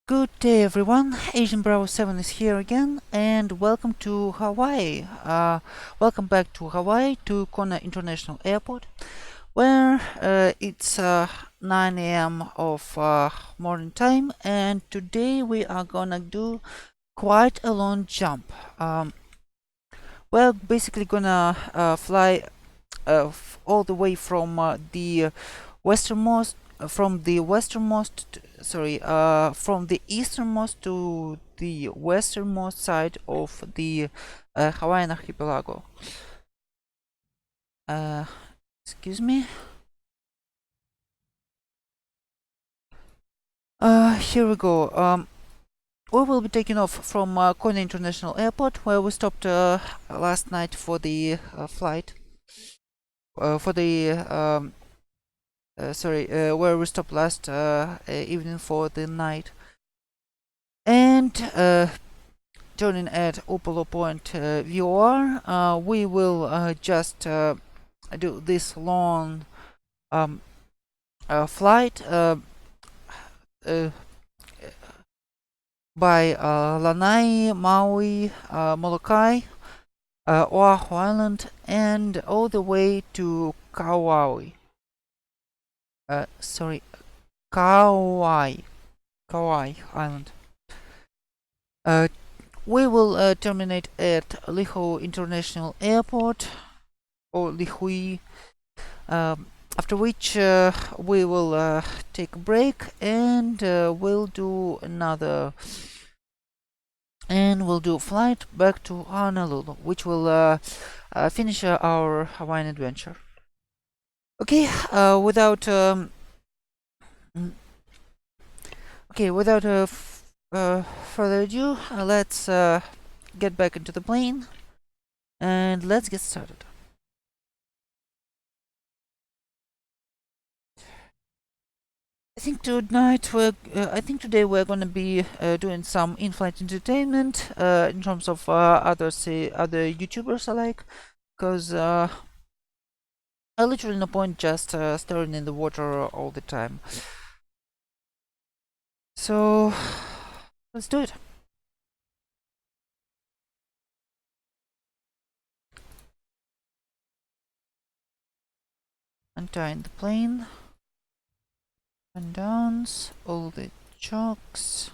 Good day everyone, Asian Bravo 7 is here again, and welcome to Hawaii. Welcome back to Hawaii, to Kona International Airport, where it's 9 a.m. of morning time, and today we are gonna do quite a long jump. We're basically gonna fly all the way from the westernmost from the easternmost to the westernmost side of the Hawaiian archipelago. Excuse me. Here we go. We will be taking off from Kona International Airport, where we stopped last night for the flight. For the where we stopped last evening for the night. And turning at Upalo Point VOR, we will just do this long flight by Lanai, Maui, Molokai, Oahu Island, and all the way to Kauai. Kauai Island. We will terminate at Lihue International Airport, or Lihue, after which we will take a break and we'll do a flight back to Honolulu, which will finish our Hawaiian adventure. Okay, without further ado, let's get back into the plane and let's get started. I think today we're gonna be doing some in-flight entertainment in terms of other YouTubers alike, because literally no point just staring in the water all the time. So let's do it. Untying the plane. And downs, all the chocks.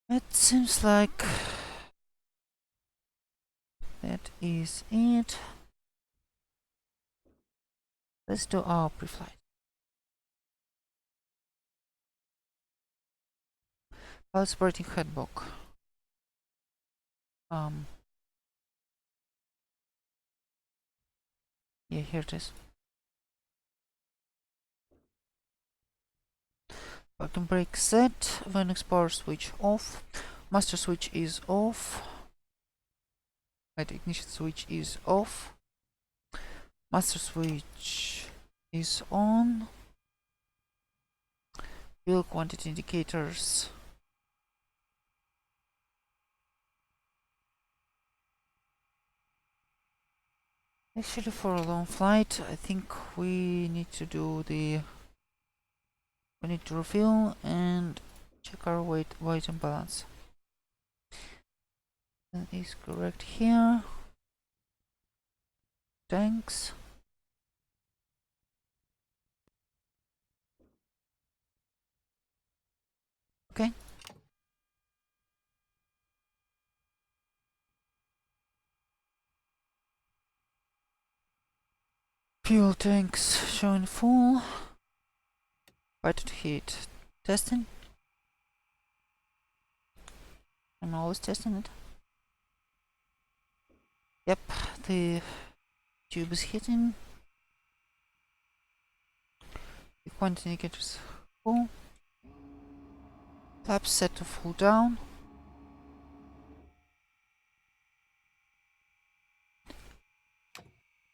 It seems like that is it. Let's do our pre-flight. Pilot supporting headbook. Yeah, here it is. Parking brake set. Linux power switch off. Master switch is off. Right, ignition switch is off. Master switch is on. Fuel quantity indicators. Actually, for a long flight, I think we need to do we need to refill and check our weight and balance. That is correct here. Tanks. Okay. Fuel tanks showing full. Vital heat testing. I'm always testing it. Yep, the tube is hitting. The quantity indicator is full. Flaps set to full down.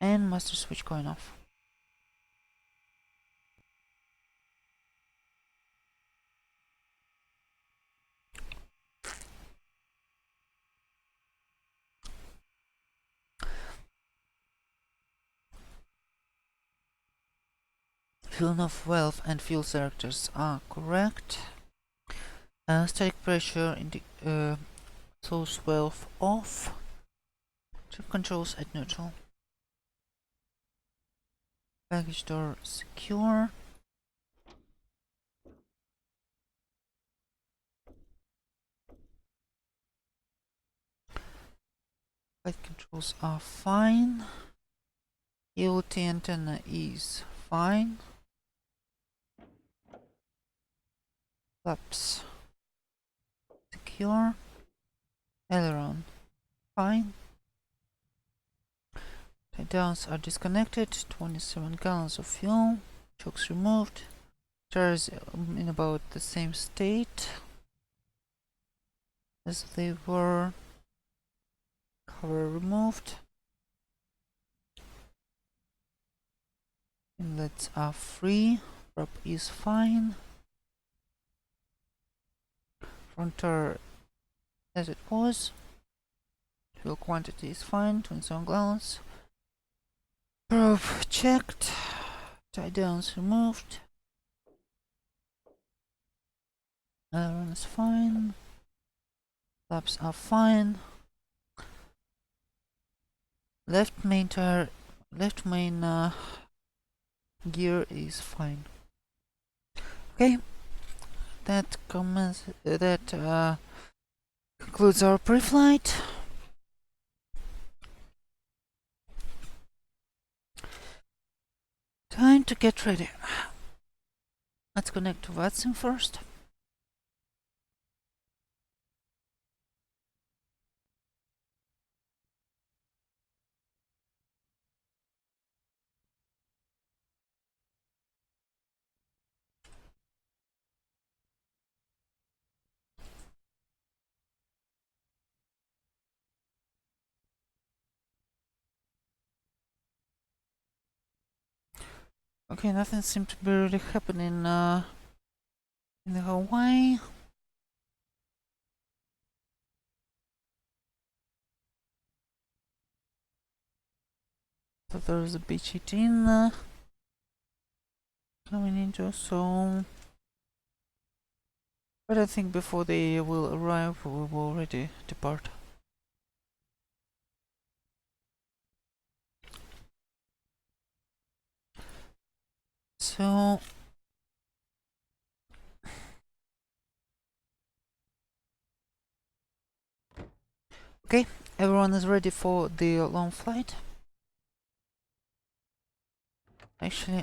And master switch going off. Feeling of valve and fuel selectors are correct. Static pressure in the source valve off. Trip controls at neutral. Baggage door secure. Flight controls are fine. EOT antenna is fine. Flaps secure. Aileron fine. Tie downs are disconnected. 27 gallons of fuel. Chokes removed. Tires in about the same state as they were. Cover removed. Inlets are free. Prop is fine. Front tire as it was. Fuel quantity is fine. 27 gallons. Probe checked. Tie downs removed. Aileron is fine. Flaps are fine. Left main gear is fine. Okay, that concludes our pre-flight. Time to get ready. Let's connect to VATSIM first. Okay, nothing seemed to be really happening in the Hawaii. So there's a beach 18 coming into, so but I think before they will arrive we will already depart. So okay, everyone is ready for the long flight. Actually,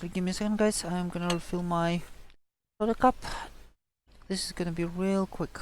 give me a second, guys. I'm gonna refill my soda cup. This is gonna be real quick.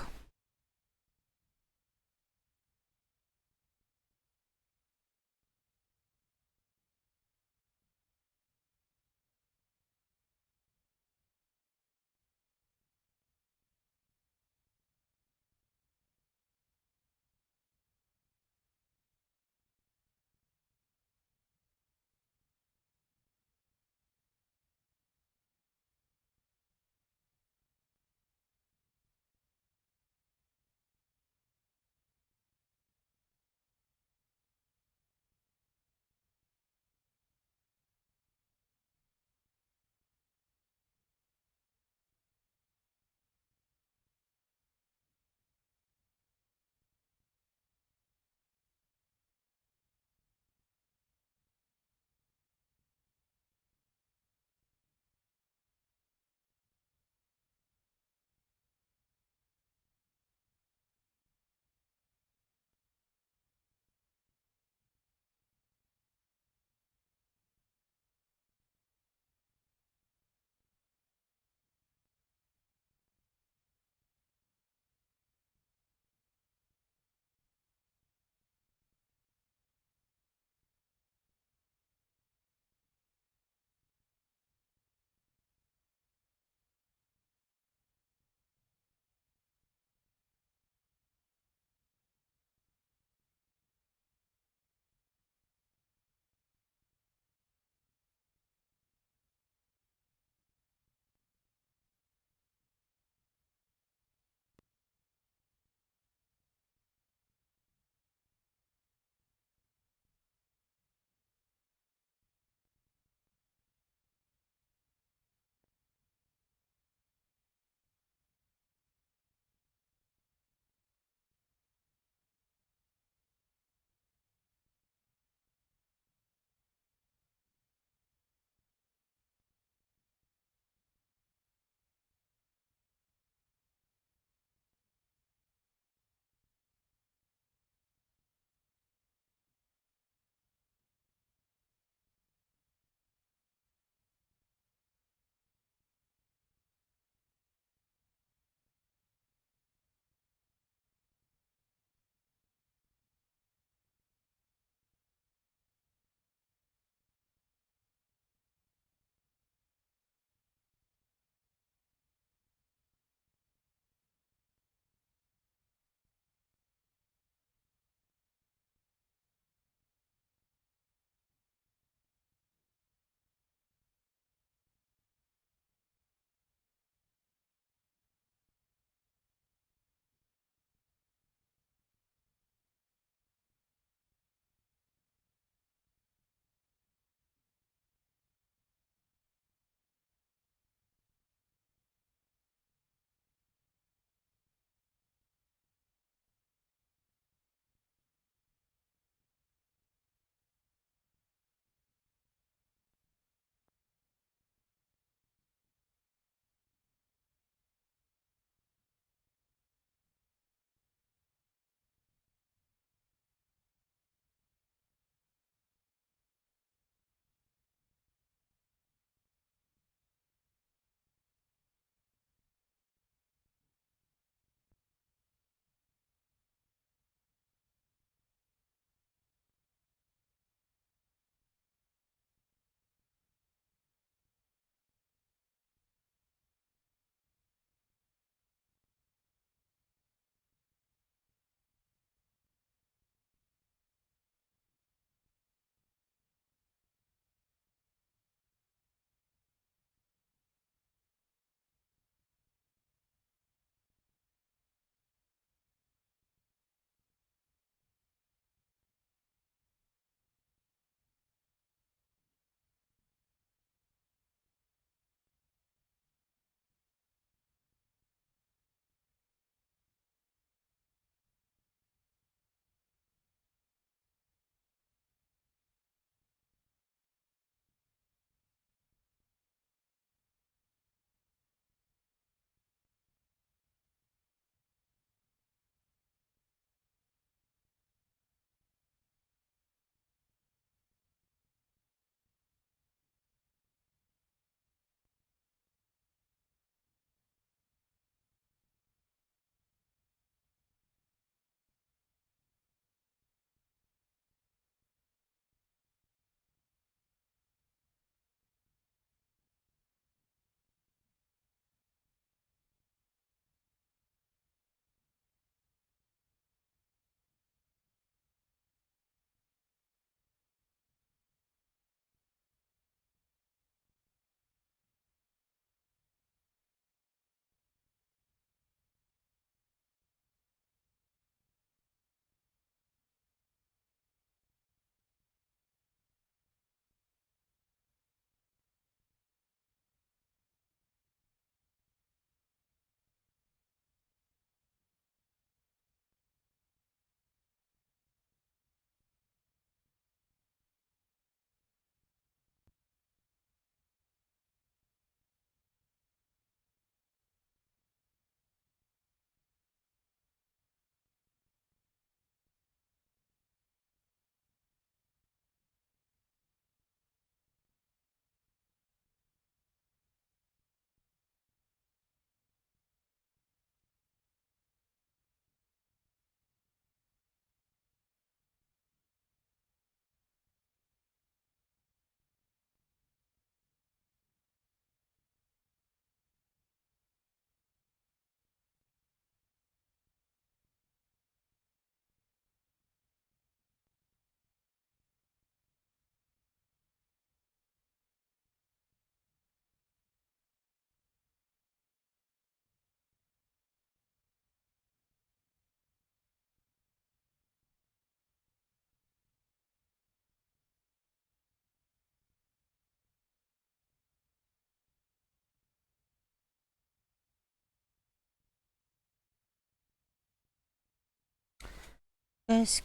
Guys,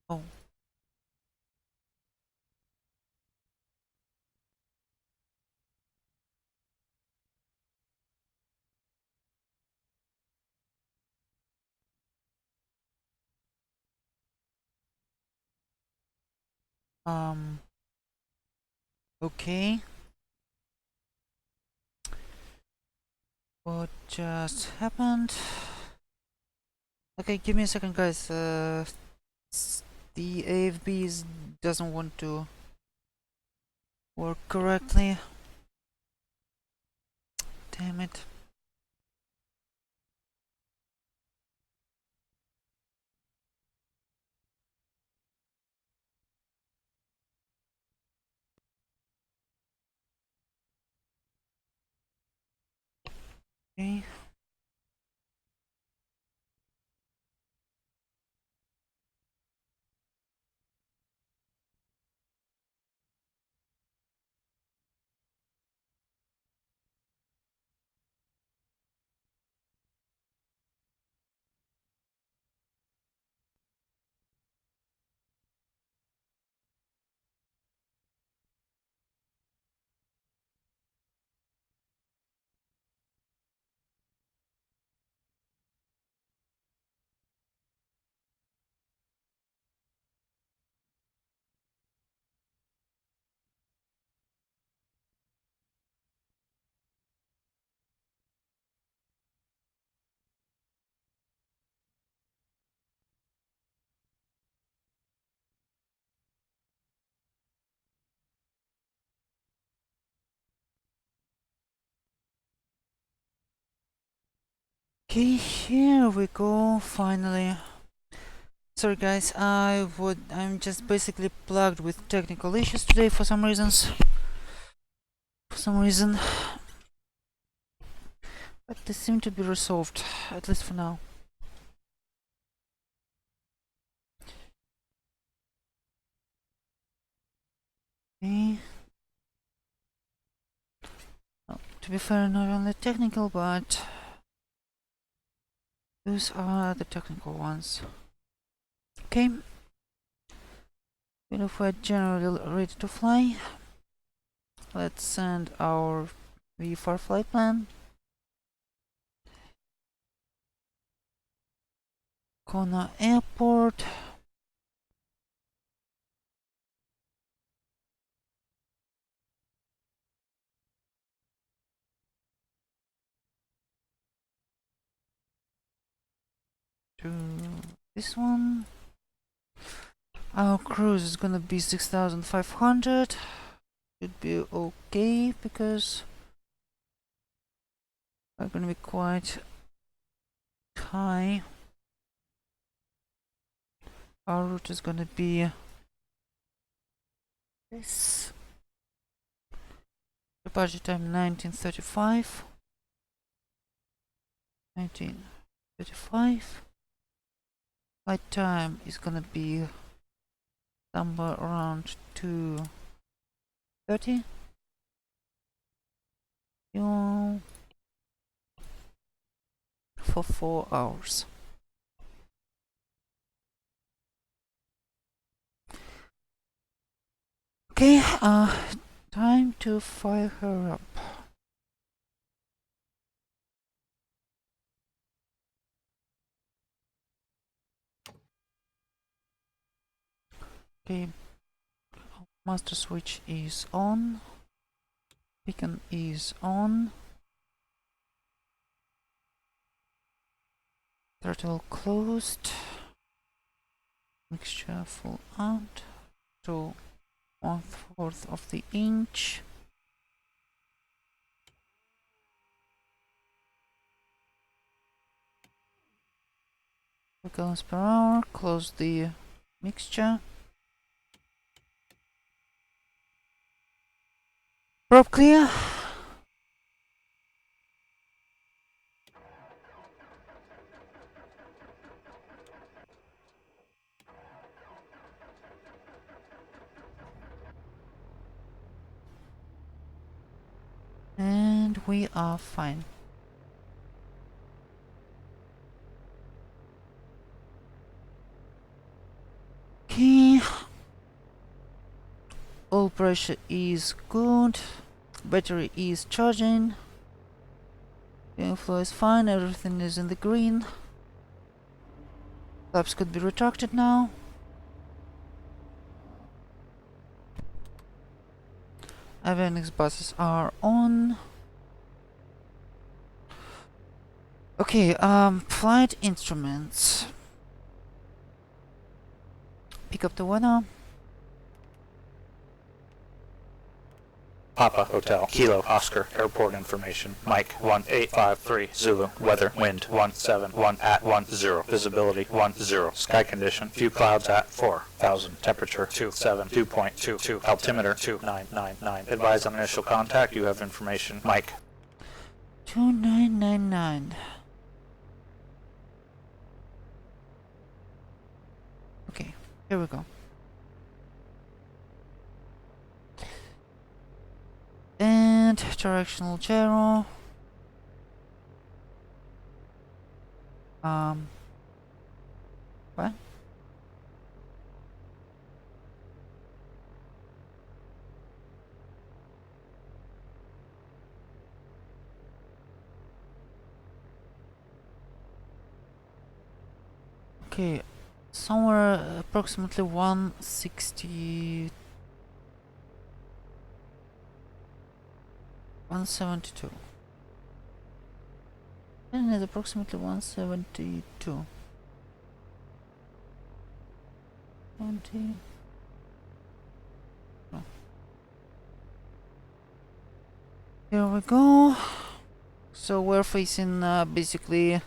oh. Um, okay. What just happened? Okay, give me a second, guys. The AFB doesn't want to work correctly. Damn it. Okay. Okay, here we go, finally. Sorry guys, I'm just basically plugged with technical issues today for some reasons. For some reason. But they seem to be resolved, at least for now. Okay. Well, to be fair, not only technical, but those are the technical ones. Okay. Well, if we're generally ready to fly, let's send our V4 flight plan. Kona Airport. To this one. Our cruise is gonna be 6,500. Should be okay because we're gonna be quite high. Our route is gonna be this. Departure time 1935. 1935. Flight time is gonna be somewhere around 2:30. For 4 hours. Okay, time to fire her up. Okay, master switch is on. Beacon is on. Throttle closed. Mixture full out to 1/4 of the inch. Gallons per hour. Close the mixture. Probe clear. And we are fine. pressure is good. Battery is charging. Inflow is fine. Everything is in the green. Flaps could be retracted now. Avionics buses are on. Okay, flight instruments. Pick up the weather. Papa Hotel Kilo Oscar Airport information. Mike 1853 Zulu. Weather wind 171 at 10. Visibility 10. Sky condition few clouds at 4,000. Temperature 272.22. Altimeter 2999. Advise on initial contact. You have information. Mike 2999. Okay, here we go. And directional gyro. What? Okay, somewhere approximately 160. 172. And it's approximately 172. 20. No. Here we go. So we're facing basically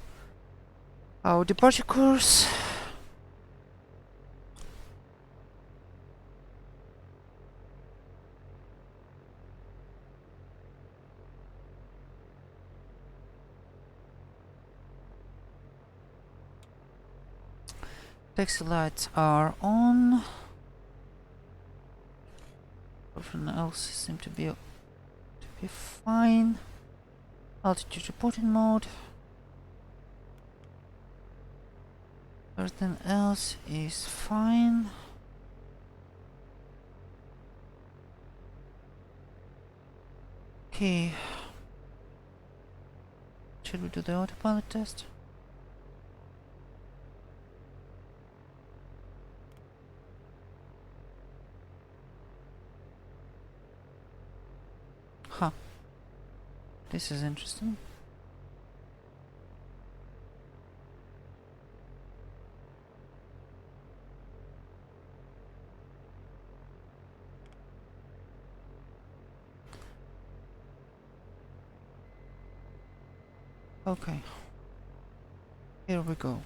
our departure course. Taxi lights are on. Everything else seems to be fine. Altitude reporting mode. Everything else is fine. Okay. Should we do the autopilot test? Huh. This is interesting. Okay. Here we go.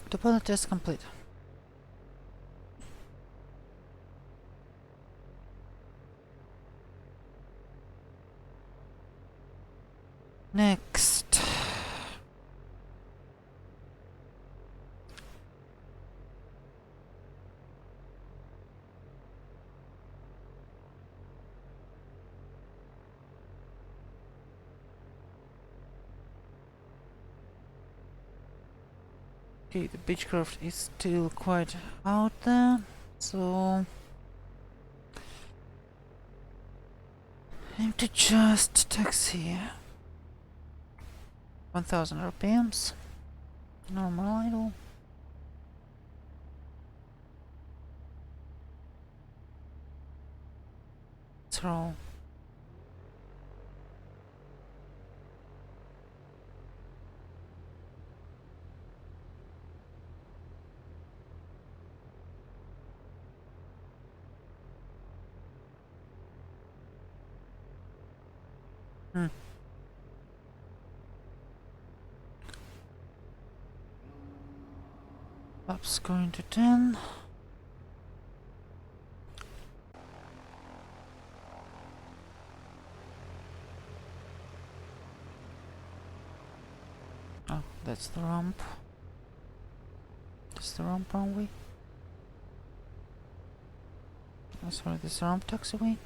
Autopilot test complete. Next. Okay, the Beechcraft is still quite out there, so I have to just taxi 1000 RPMs, normal idle. Throw. Flaps going to 10. Oh, that's the ramp. That's the ramp runway. Oh, sorry, this is the ramp taxiway.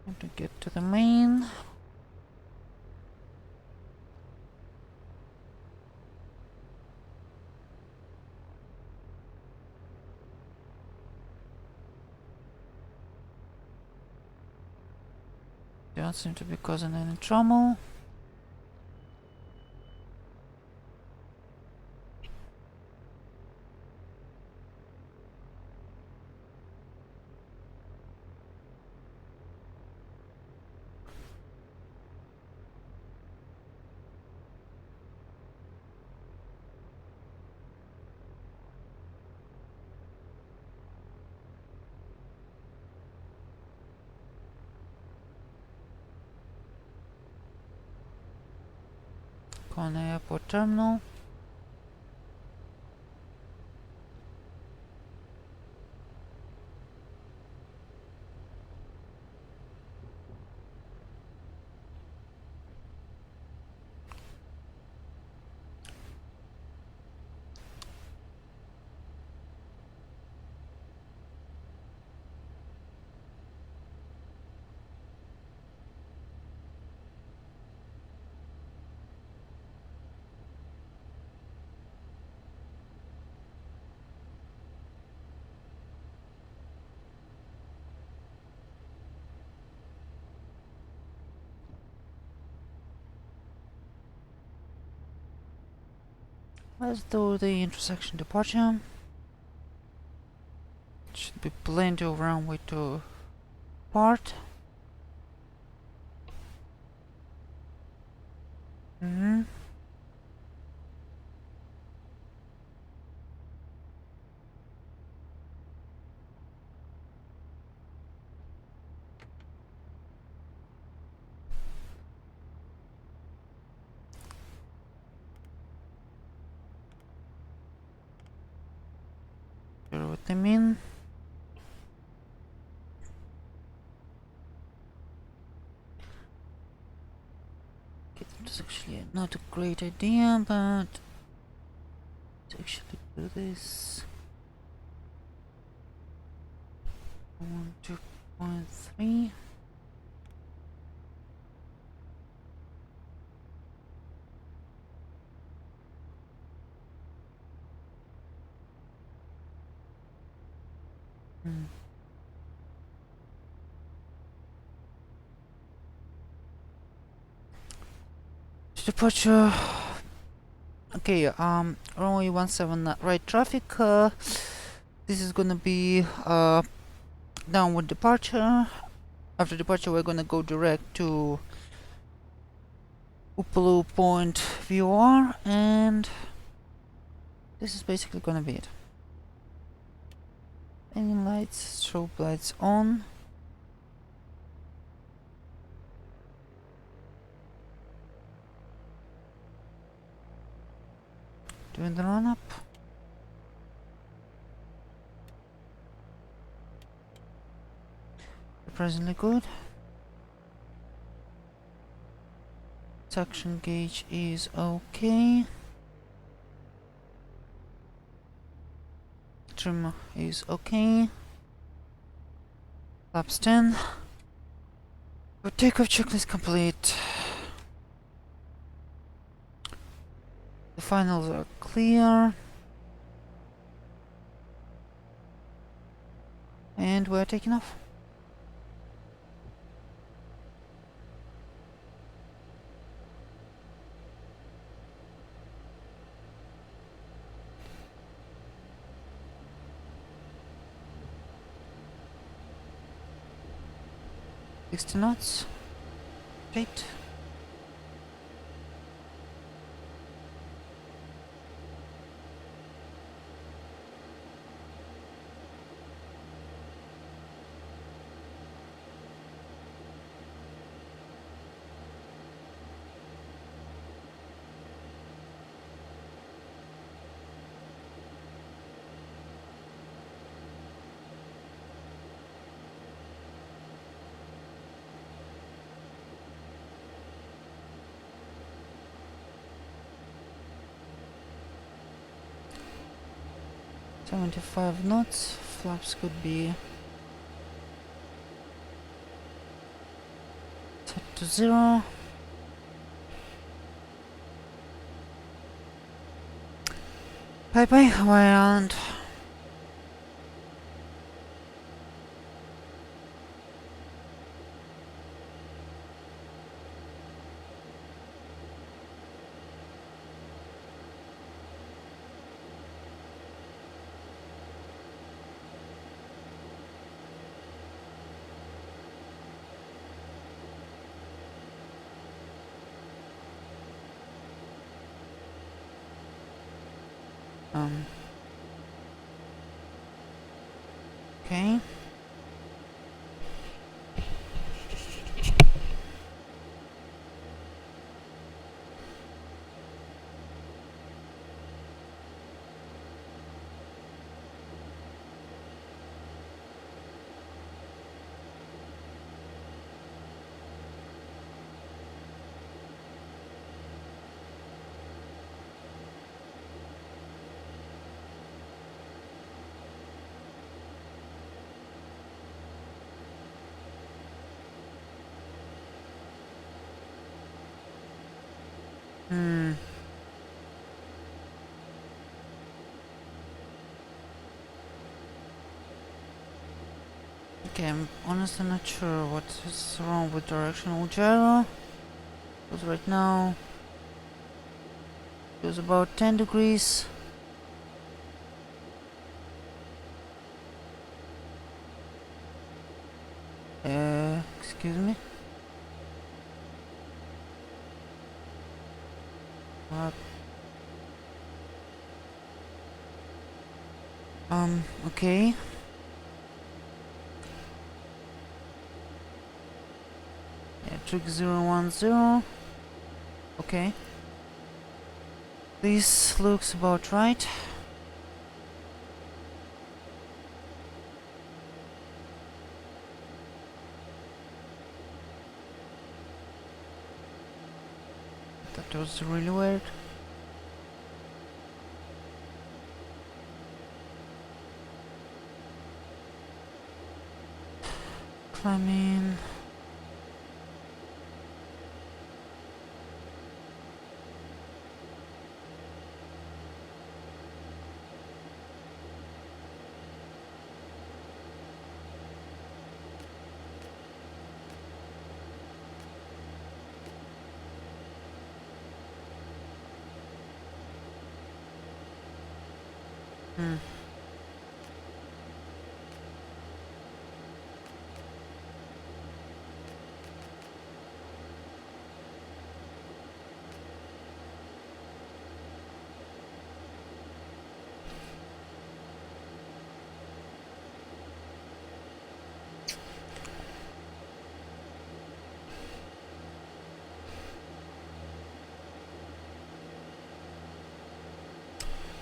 Have to get to the main. Don't seem to be causing any trouble. Kona Airport Terminal. Let's do the intersection departure. Should be plenty of runway to part. Hear what I mean. It's actually not a great idea, but let's actually do this. 2.3. Departure. Okay, runway 17 right traffic. This is gonna be downward departure. After departure, we're gonna go direct to Upolu Point VOR, and this is basically gonna be it. Any lights, strobe lights on. Doing the run up. Surprisingly good. Suction gauge is okay. Trim is okay. Flaps 10. The takeoff checklist complete. The finals are clear. And we're taking off. Sixty knots. Straight. .75 knots. Flaps could be set to 0. Bye bye, Hawaiian. Okay. Okay, I'm honestly not sure what is wrong with directional gyro. Because right now it was about 10 degrees. Excuse me. What? Okay. Yeah, trick 010. Okay. This looks about right. That was really weird. Climbing.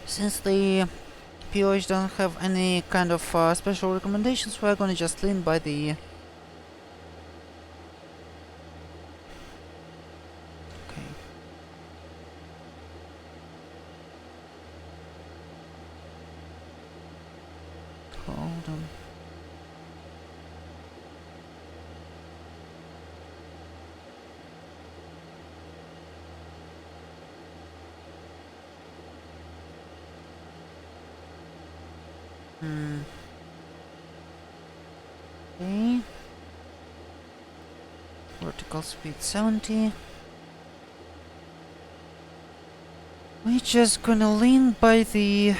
Since the POH don't have any kind of special recommendations, we're gonna just lean by the... Okay. Hold on. Okay. Vertical speed 70. We're just gonna lean by the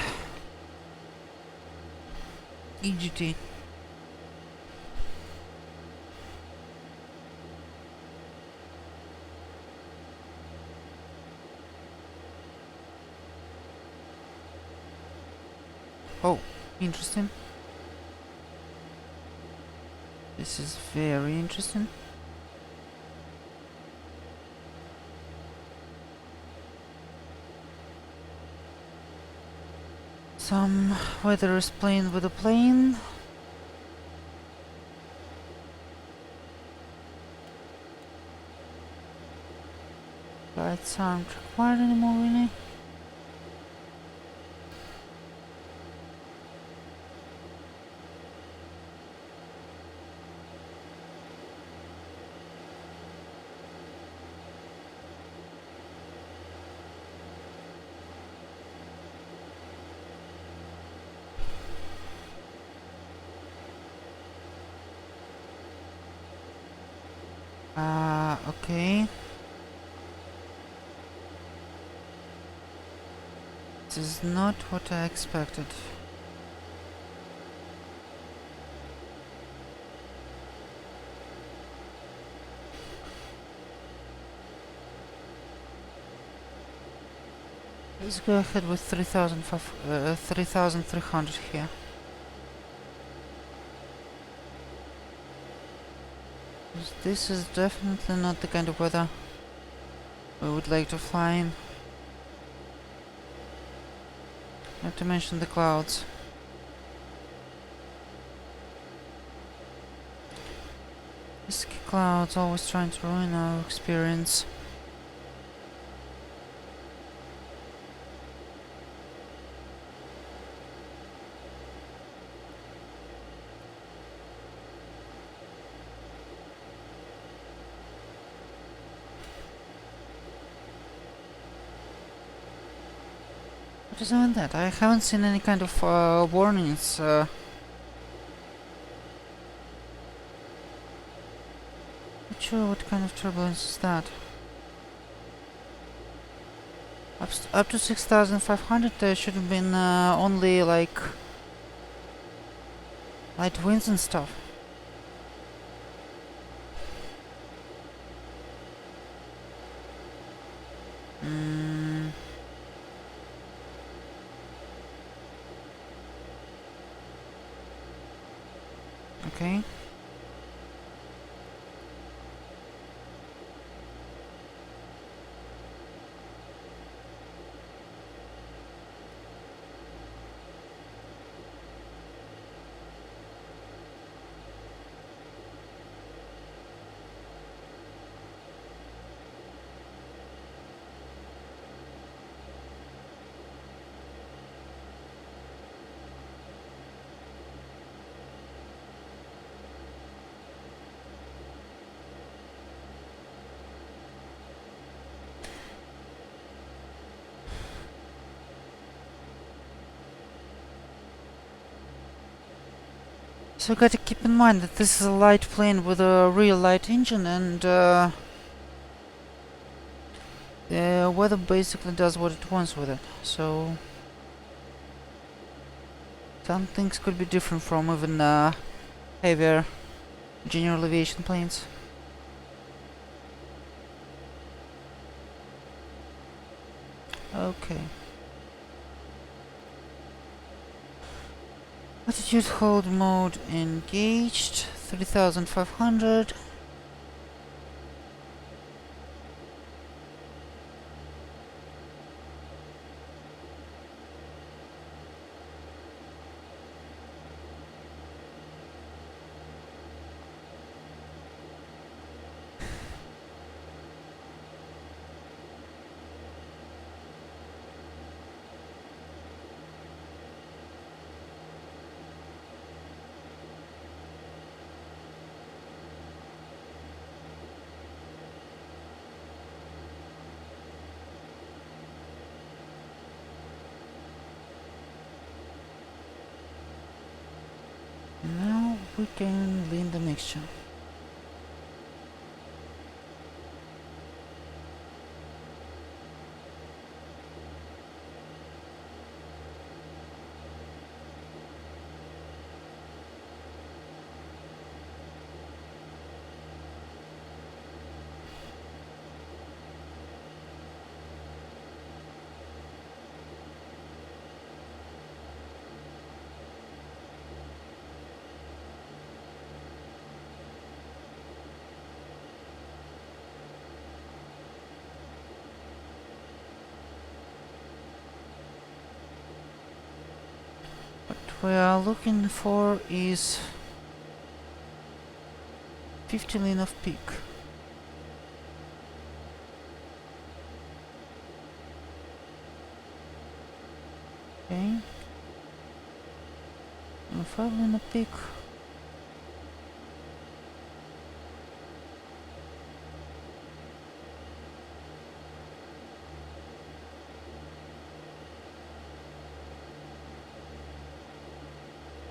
EGT. Oh, interesting. This is very interesting. Some weather is playing with the plane. Lights aren't required anymore, really. Okay. This is not what I expected. Let's go ahead with 3,300 here. This is definitely not the kind of weather we would like to fly in. Not to mention the clouds. Pesky clouds always trying to ruin our experience. What is even that? I haven't seen any kind of warnings. Not sure what kind of turbulence is that. Up to 6,500 there should have been only like light winds and stuff. Okay. So you gotta keep in mind that this is a light plane with a real light engine, and the weather basically does what it wants with it. So some things could be different from even heavier general aviation planes. Okay. Attitude hold mode engaged. 3,500. Now we can lean the mixture. What we are looking for is 50 lean of peak. Okay. And 5 lean of peak.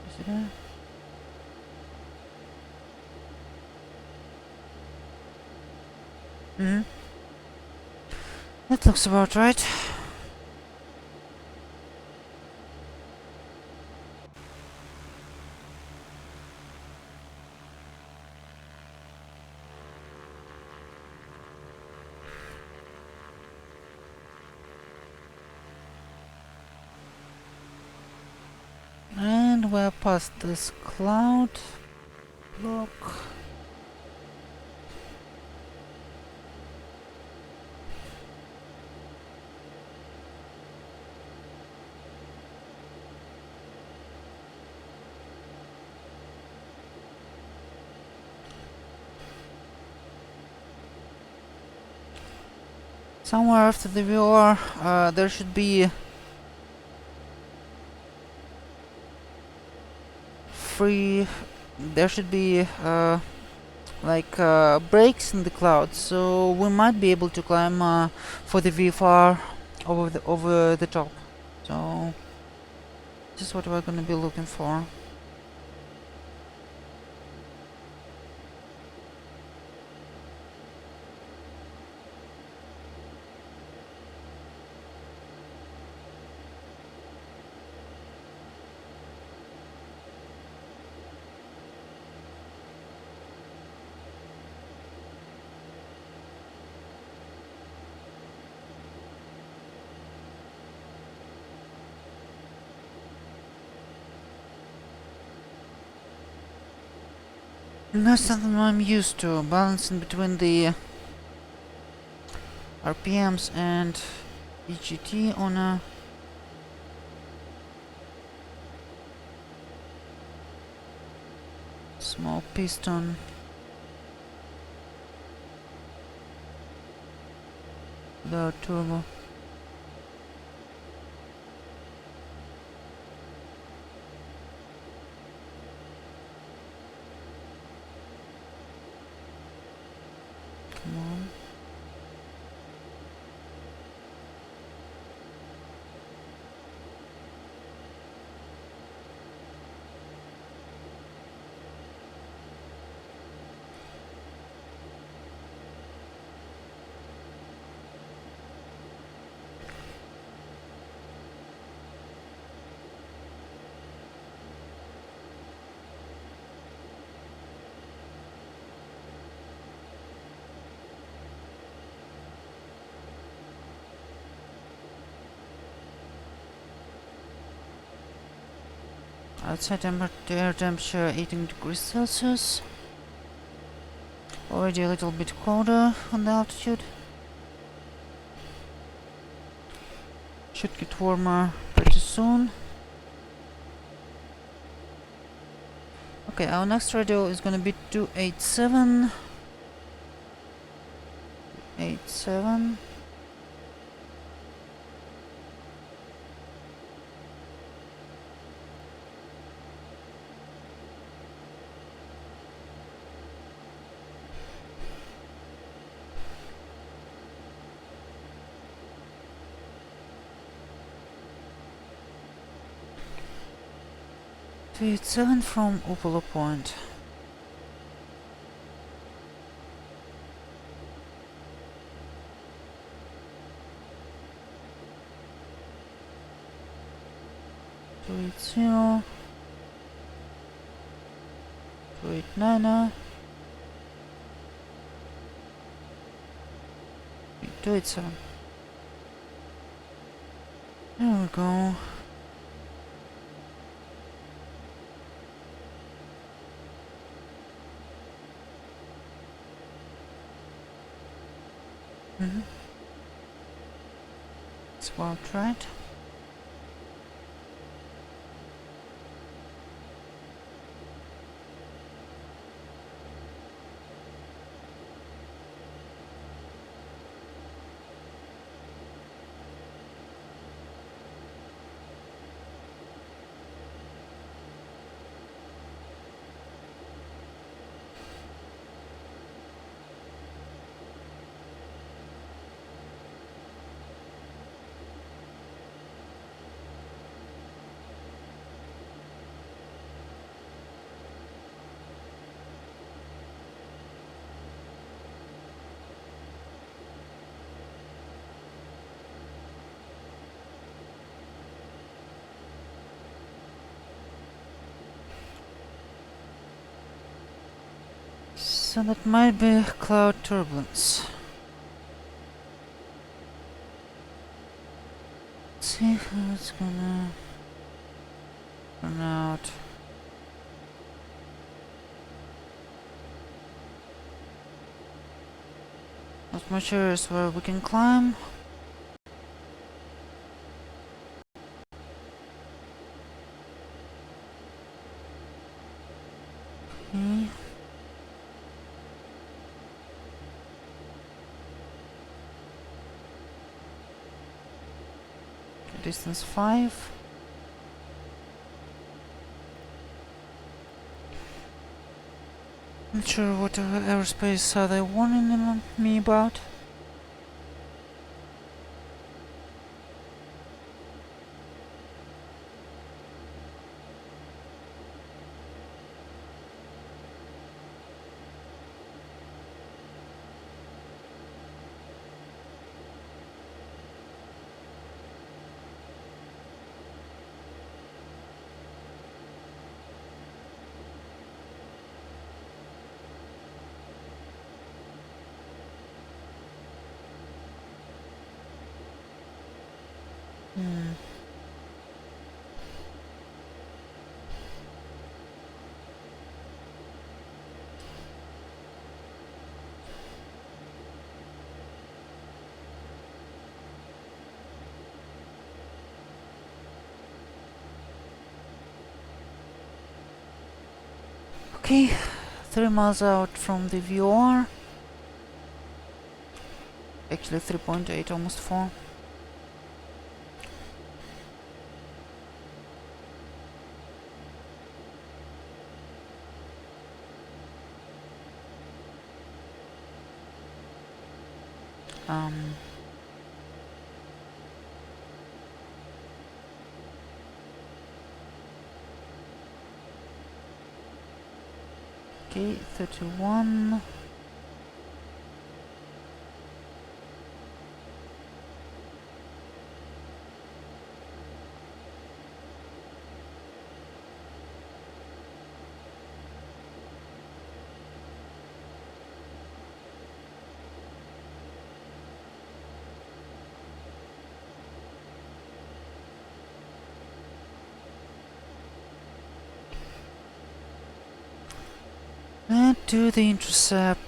Is it there? That looks about right. somewhere past this cloud block. Somewhere after the viewer, there should be breaks in the clouds, so we might be able to climb for the VFR over the top. So this is what we're gonna be looking for. And that's something I'm used to, balancing between the RPMs and EGT on a small piston. Without turbo. Come on. Outside air temperature 18 degrees Celsius. Already a little bit colder on the altitude. Should get warmer pretty soon. Okay, our next radio is gonna be 287. 87. Seven from Upala Point. Two 80 289 287. There we go. It's about right. So that might be cloud turbulence. Let's see how it's gonna Turn out. Not much areas where we can climb. Okay. Distance 5. Not sure what airspace are they warning me about. Okay, 3 miles out from the VR. Actually 3.8, almost 4. Okay, 31. Let's do the intercept.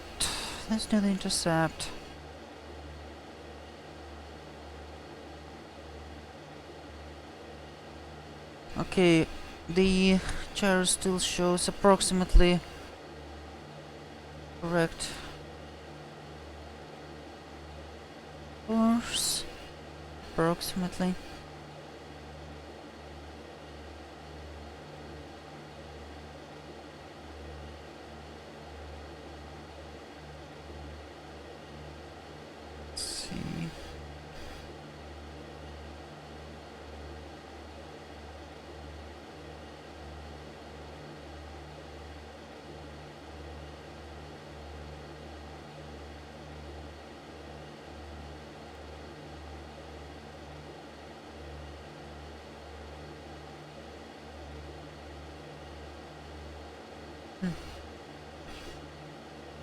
Let's do the intercept. Okay, the gyro still shows approximately correct course. Approximately. Let's see.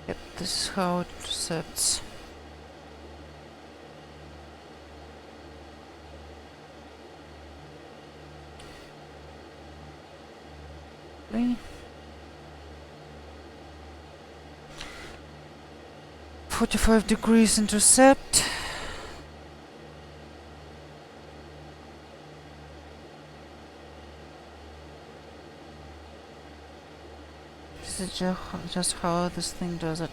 Yep, this is how it intercepts. Okay. 45 degrees intercept. This is just how this thing does it.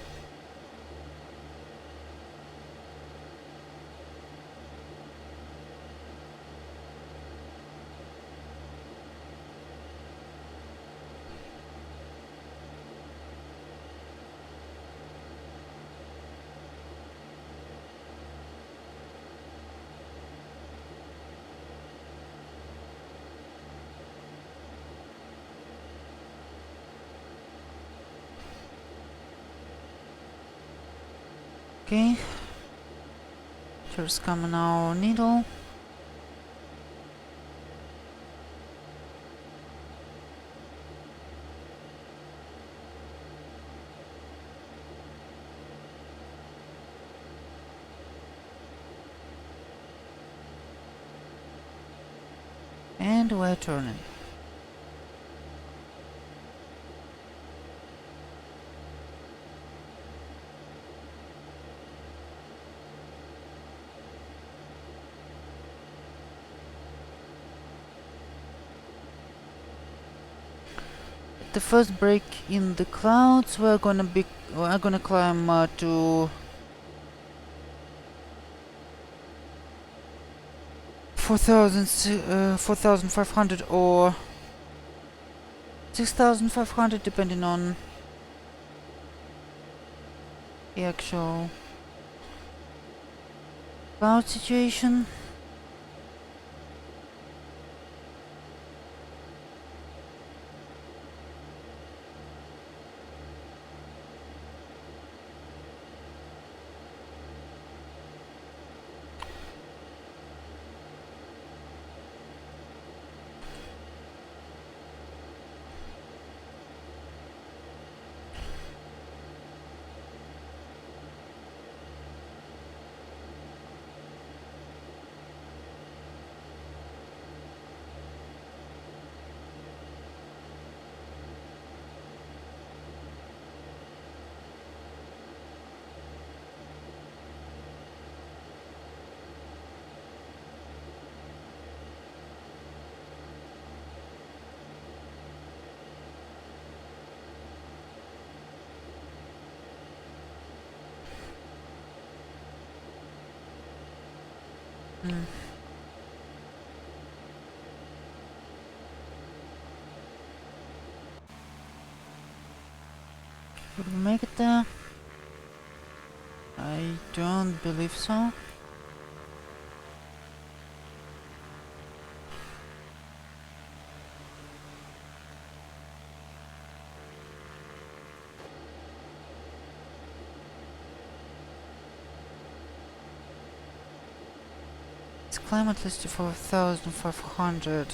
Okay. Here's coming our needle. And we're turning. the first break in the clouds, we're gonna climb to 4,500 or 6,500, depending on the actual cloud situation. Would we make it there? I don't believe so. Let's climb at least to 4,500.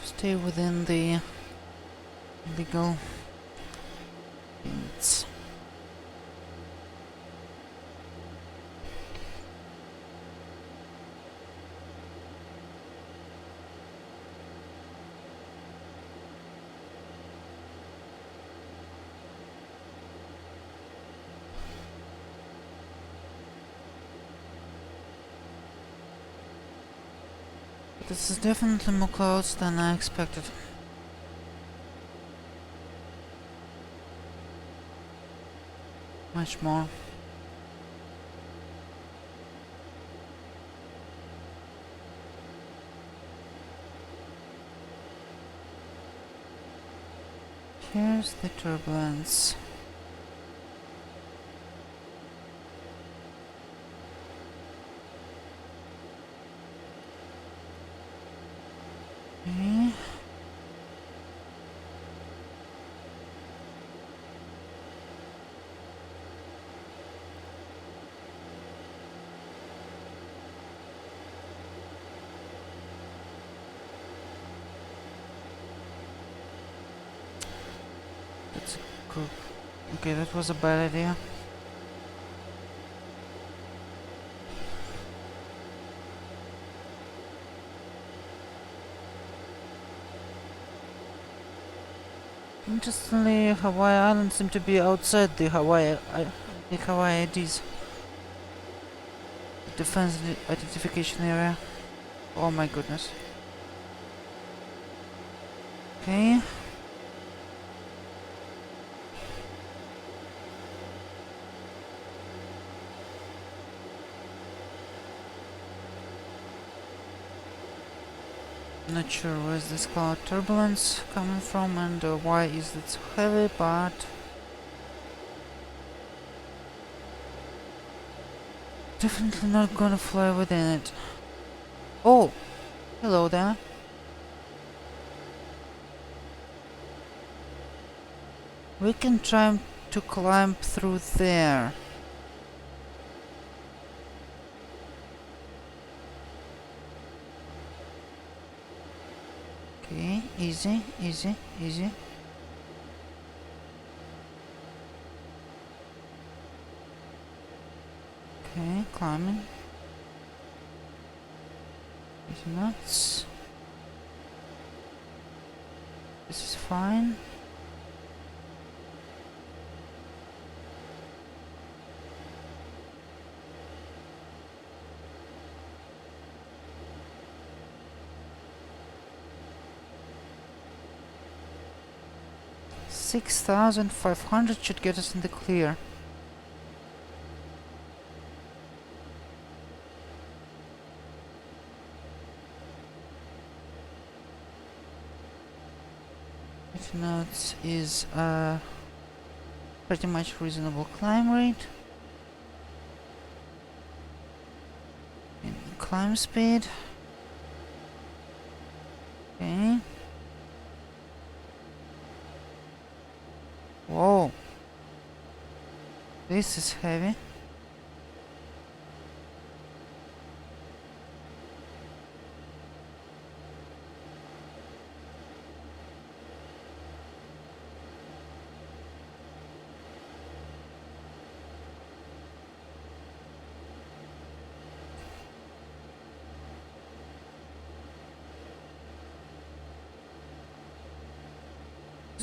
Stay within the legal limits. This is definitely more clouds than I expected. Much more. Here's the turbulence. Okay. That's a good. Okay, that was a bad idea. Interestingly, Hawaii Islands seem to be outside the Hawaii IDs. Defense identification area. Oh my goodness. Okay. Not sure where's this cloud turbulence coming from and why is it so heavy, but definitely not gonna fly within it. Oh, hello there. We can try to climb through there. Okay, easy, easy, easy. Okay, climbing. 80 knots. This is fine. $6,500 should get us in the clear. Knots is pretty much reasonable climb rate. And climb speed. Okay. Whoa. This is heavy.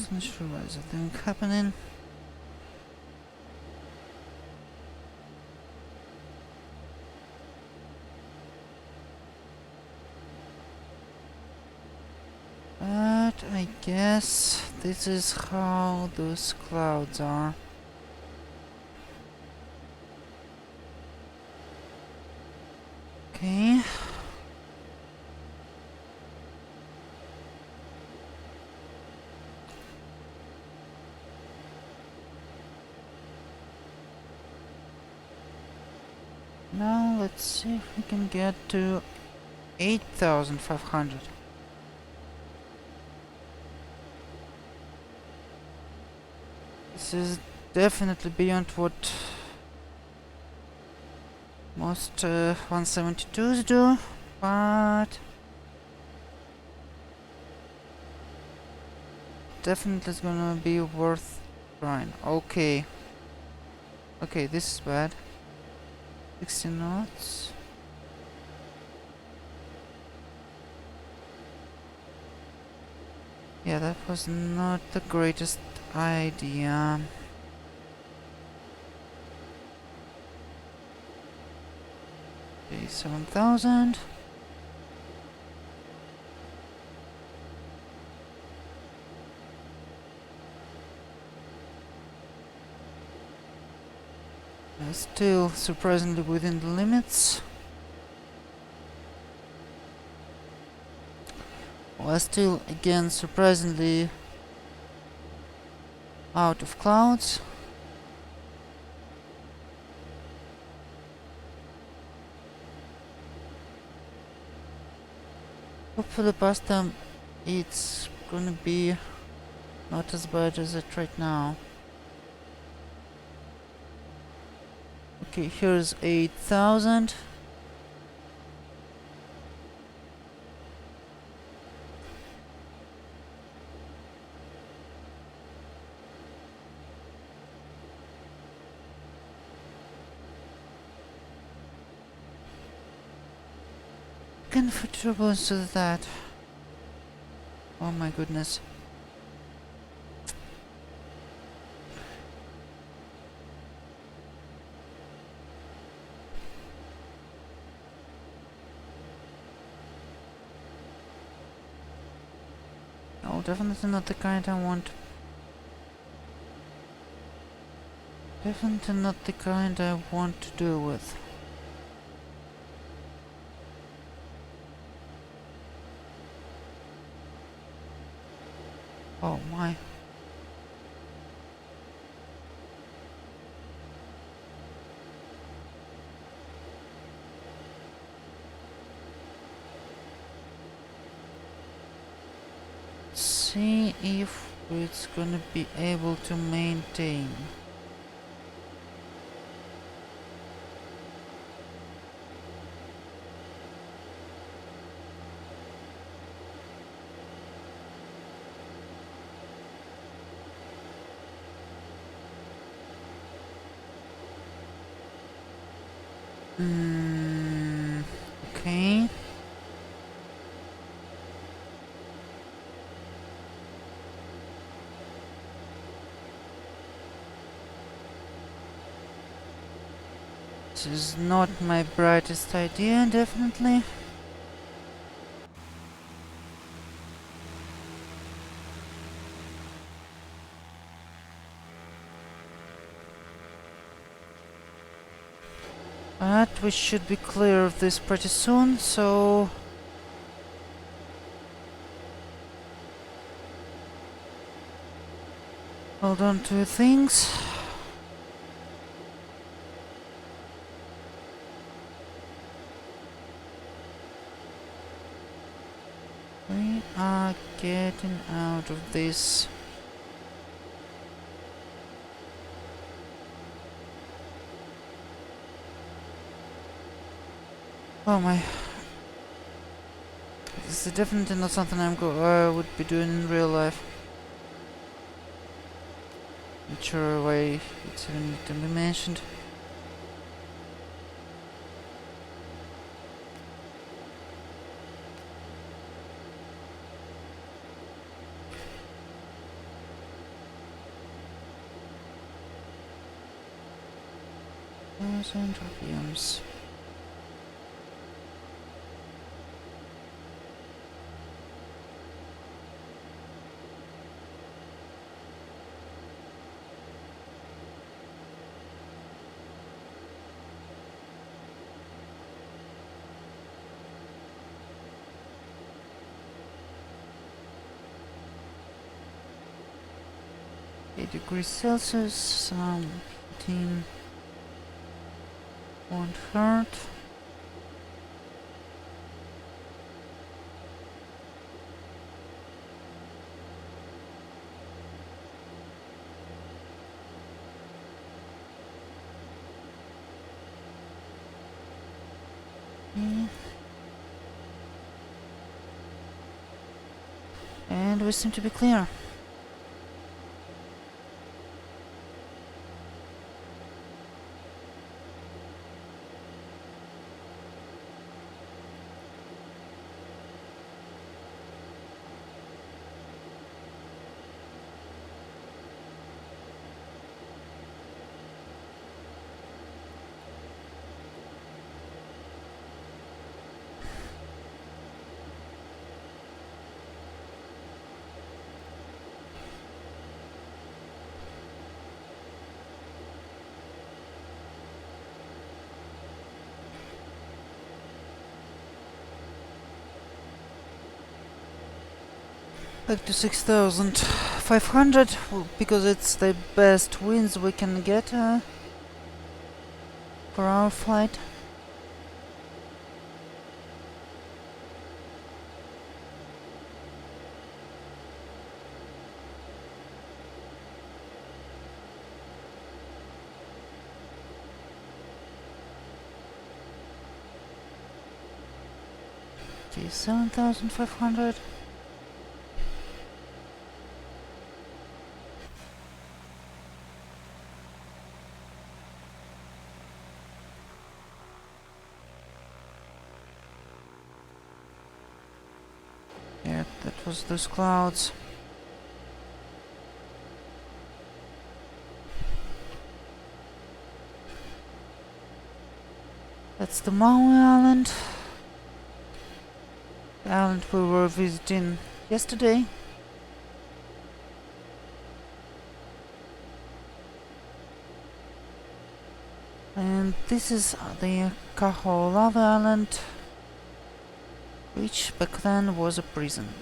Not sure what is thing happening. But I guess this is how those clouds are. Okay. Now let's see if we can get to 8,500. This is definitely beyond what most 172s do, but definitely it's gonna be worth trying. Okay. Okay, this is bad. 60 knots. Yeah, that was not the greatest idea. Okay, 7,000. Still surprisingly within the limits. Well, still again surprisingly out of clouds. Hopefully past time it's gonna be not as bad as it right now. Okay, here's 8,000. Can fit turbulence to that. Oh my goodness. No, definitely not the kind I want. Definitely not the kind I want to deal with. Oh my. See if it's gonna be able to maintain. Okay. This is not my brightest idea, definitely. But we should be clear of this pretty soon, so... hold on to things. We are getting out of this. Oh my. This is definitely not something I would be doing in real life. Not sure why it's even need to be mentioned. RPMs. Degrees Celsius, some heating won't hurt. And we seem to be clear. Back to 6,500 because it's the best winds we can get for our flight. Okay, 7,500. Yeah, that was those clouds. That's the Maui Island. The island we were visiting yesterday. And this is the Kauai Lava Island, which back then was a prison.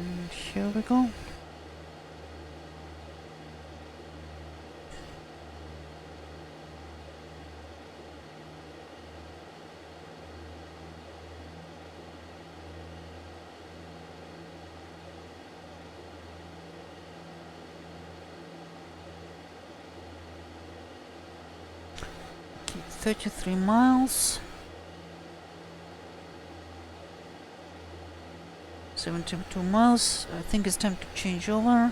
And here we go. Okay, 33 miles. 72 miles. I think it's time to change over.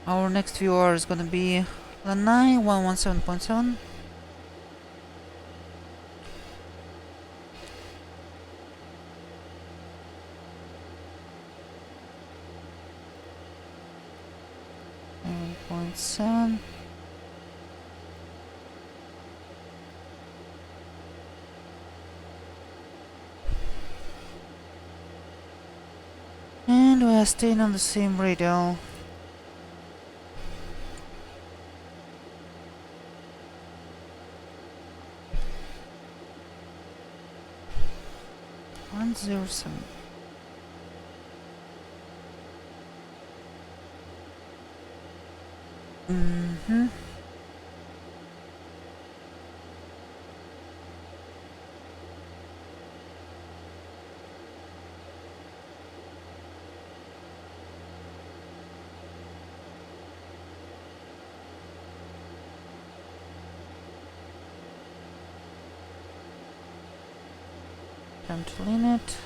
Our next viewer is gonna be Lanai 117.7. Point 7. And we are staying on the same radio. One zero seven. Mm-hmm. Time to lean it.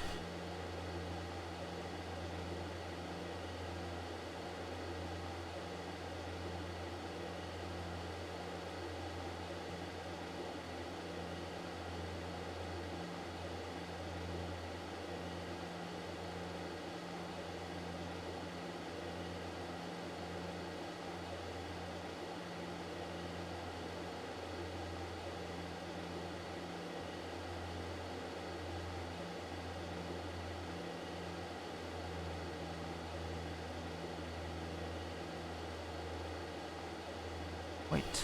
Wait,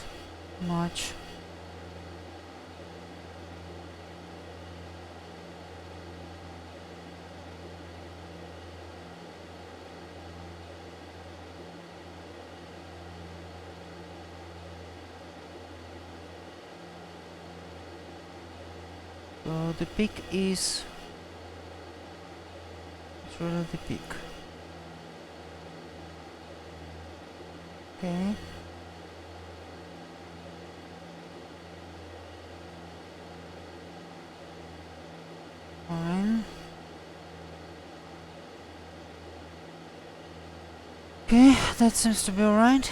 much. So the peak is... it's really the peak. Okay. Fine. Okay, that seems to be alright.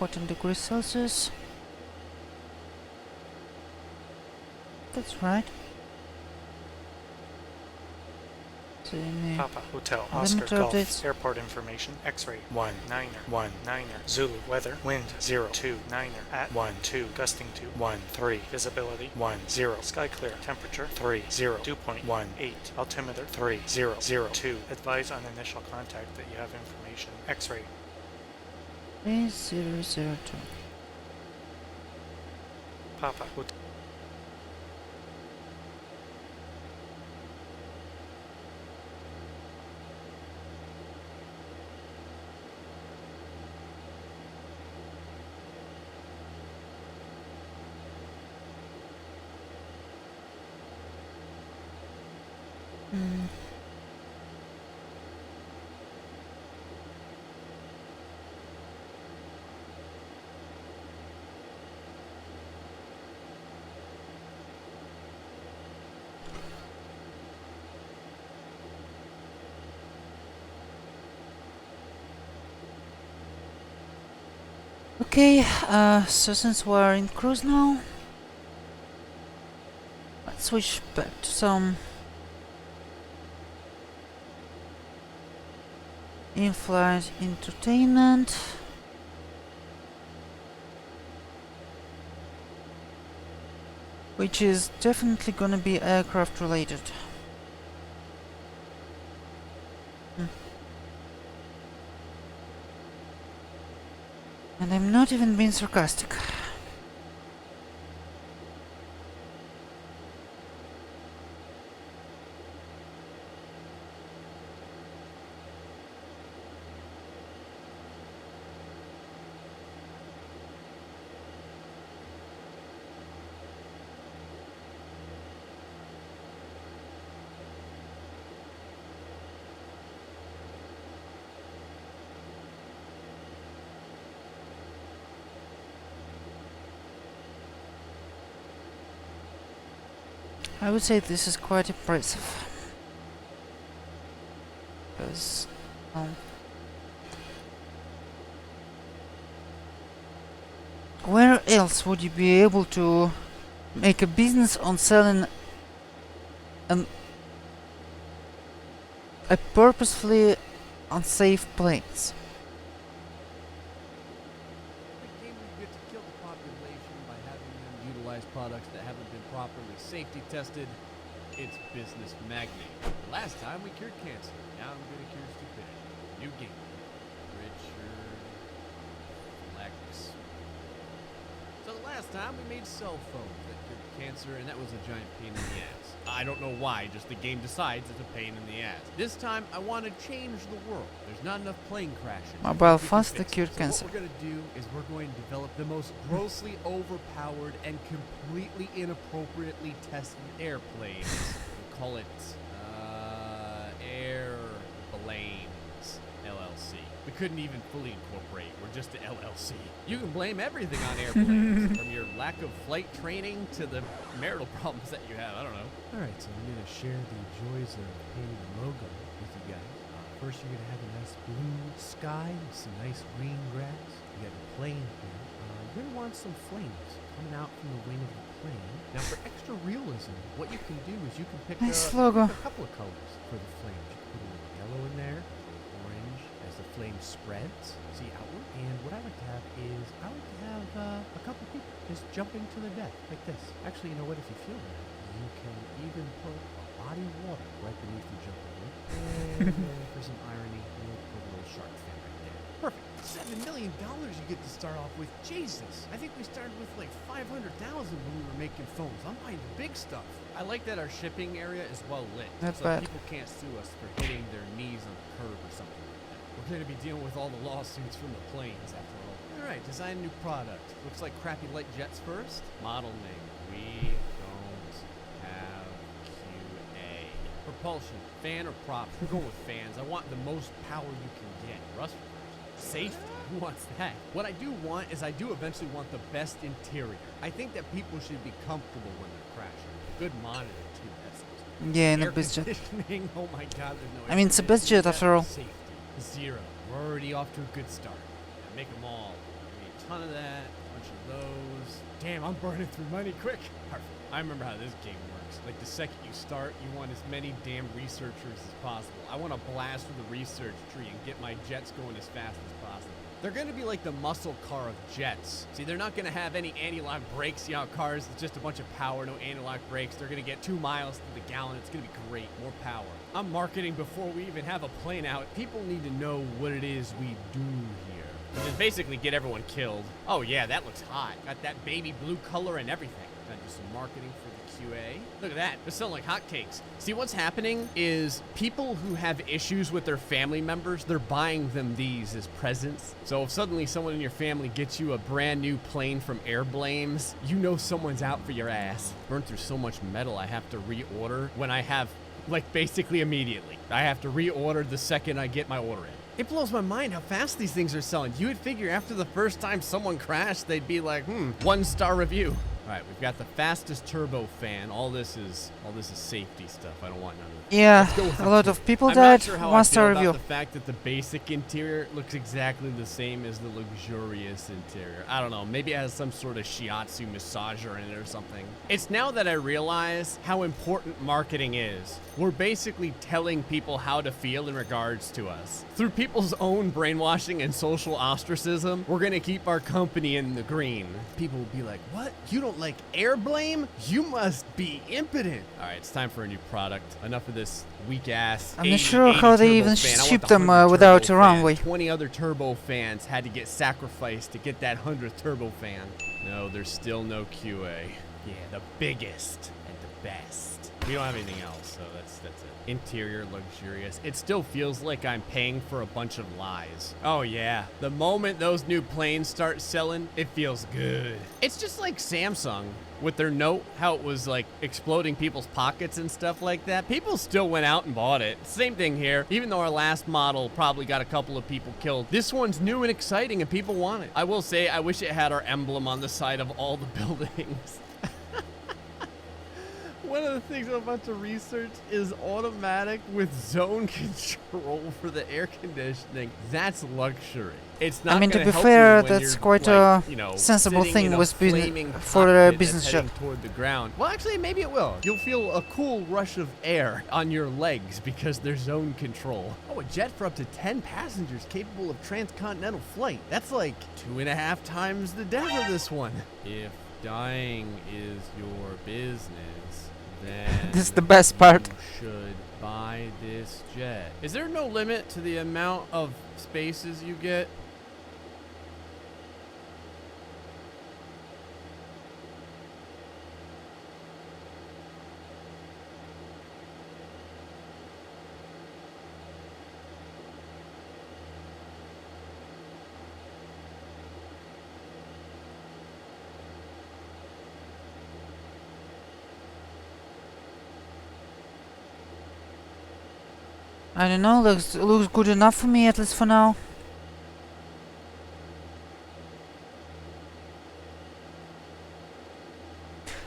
°14. That's right. So Papa Hotel limiter Oscar Golf updates. Airport information X-ray 19er Zulu weather wind 029er at 12 gusting to 13 visibility 10 sky clear temperature 30 2.18 altimeter 3002 advise on initial contact that you have information X-ray 3002. Papa Hotel Okay, so since we're in cruise now, let's switch back to some in-flight entertainment. Which is definitely gonna be aircraft related. And I'm not even being sarcastic. I would say this is quite impressive. Because, where else would you be able to make a business on selling a purposefully unsafe planes? The game we get to kill the population by having them utilize products that haven't been properly safety tested. It's business magnate. Last time we cured cancer. Now I'm gonna cure stupidity. New game. Richard Flex. So the last time we made cell phones that cured cancer, and that was a giant pain in the ass. I don't know why, just the game decides it's a pain in the ass. This time I want to change the world. There's not enough plane crashes. Mobile We can phones fix that it. cure So cancer. what we're gonna do is we're going to develop the most grossly overpowered and completely inappropriately tested airplanes. We'll call it Airplanes LLC. We couldn't even fully incorporate. We're just an LLC. You can blame everything on airplanes, from your lack of flight training to the marital problems that you have. I don't know. All right, so I'm gonna share the joys of painting the logo with you guys. First, you're gonna have a nice blue sky with some nice green grass. You got a plane here. You're gonna want some flames coming out from the wing of the plane. Now, for extra realism, what you can do is you can pick, Nice logo. pick a couple of colors for the flames. You can put a little yellow in there, a little orange as the flame spreads, see outward. And what I like to have is I like to have a couple people just jumping to the deck like this. Actually, you know what? If you feel that, you can even put a body of water right beneath you jumping in. And for some irony, you'll put a little shark fin right there. Perfect. $7 million you get to start off with. Jesus. I think we started with like 500,000 when we were making phones. I'm buying the big stuff. I like that our shipping area is well lit. Not so bad. people can't sue us for hitting their knees on the curb or something like that. We're going to be dealing with all the lawsuits from the planes after all. All right, design a new product. Looks like crappy light jets first. Model name. We don't have QA. Propulsion, fan or prop? We're going with fans. I want the most power you can get. Rust first. Safety. Who wants that? What I do want is I do eventually want the best interior. I think that people should be comfortable when they're crashing. Good monitor too. That's Yeah, in a air best jet. conditioning. Oh my God, there's no. I mean, it's a best jet after all. Safety. 0. We're already off to a good start. Now make them all. Give me a ton of that. A bunch of those. Damn, I'm burning through money quick. Perfect. I remember how this game works. Like the second you start, you want as many damn researchers as possible. I want to blast through the research tree and get my jets going as fast as possible. They're going to be like the muscle car of jets. See, they're not going to have any anti-lock brakes. You know, cars, it's just a bunch of power, no anti-lock brakes. They're going to get 2 miles to the gallon. It's going to be great. More power. I'm marketing before we even have a plane out. People need to know what it is we do here. And just basically get everyone killed. Oh yeah, that looks hot. Got that baby blue color and everything. Gotta do some marketing for the QA. Look at that. They're selling like hotcakes. See, what's happening is people who have issues with their family members, they're buying them these as presents. So if suddenly someone in your family gets you a brand new plane from Airplanes, you know someone's out for your ass. Burned through so much metal I have to reorder when I have, like, basically immediately. I have to reorder the second I get my order in. It blows my mind how fast these things are selling. You would figure after the first time someone crashed, they'd be like, 1-star review. Alright, we've got the fastest turbo fan. All this is safety stuff. I don't want none of that. Yeah, Let's go with a the lot two. of people I'm died. not sure how I 1-star feel review. about the fact that the basic interior looks exactly the same as the luxurious interior. I don't know, maybe it has some sort of shiatsu massager in it or something. It's now that I realize how important marketing is. We're basically telling people how to feel in regards to us. Through people's own brainwashing and social ostracism, we're gonna keep our company in the green. People will be like, what? You don't like air blame? You must be impotent. All right, it's time for a new product. Enough of this weak ass. I'm not sure how they even ship them without a runway. 20 other turbo fans had to get sacrificed to get that 100th turbo fan. No, there's still no QA. Yeah, the biggest and the best. We don't have anything else, so that's it. Interior luxurious. It still feels like I'm paying for a bunch of lies. Oh yeah, the moment those new planes start selling, it feels good. It's just like Samsung with their Note, how it was like exploding people's pockets and stuff like that. People still went out and bought it. Same thing here. Even though our last model probably got a couple of people killed, this one's new and exciting and people want it. I will say, I wish it had our emblem on the side of all the buildings. One of the things I'm about to research is automatic with zone control for the air conditioning. That's luxury. It's not. I mean, to gonna be help fair, you when that's you're, quite like, a you know, sensible sitting thing in a with flaming for a cockpit that's business jet. heading toward the ground. Well, actually, maybe it will. You'll feel a cool rush of air on your legs because there's zone control. Oh, a jet for up to 10 passengers capable of transcontinental flight. That's like 2.5 times the death of this one. If dying is your business, then This is the best part. you should buy this jet. Is there no limit to the amount of spaces you get? I don't know, looks good enough for me, at least for now.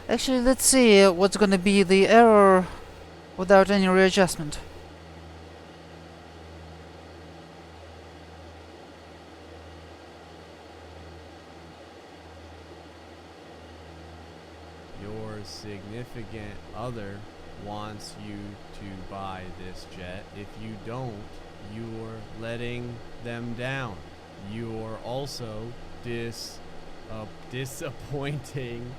Actually, let's see what's gonna be the error without any readjustment. Your significant other wants you to buy this jet. If you don't, you're letting them down. You're also disappointing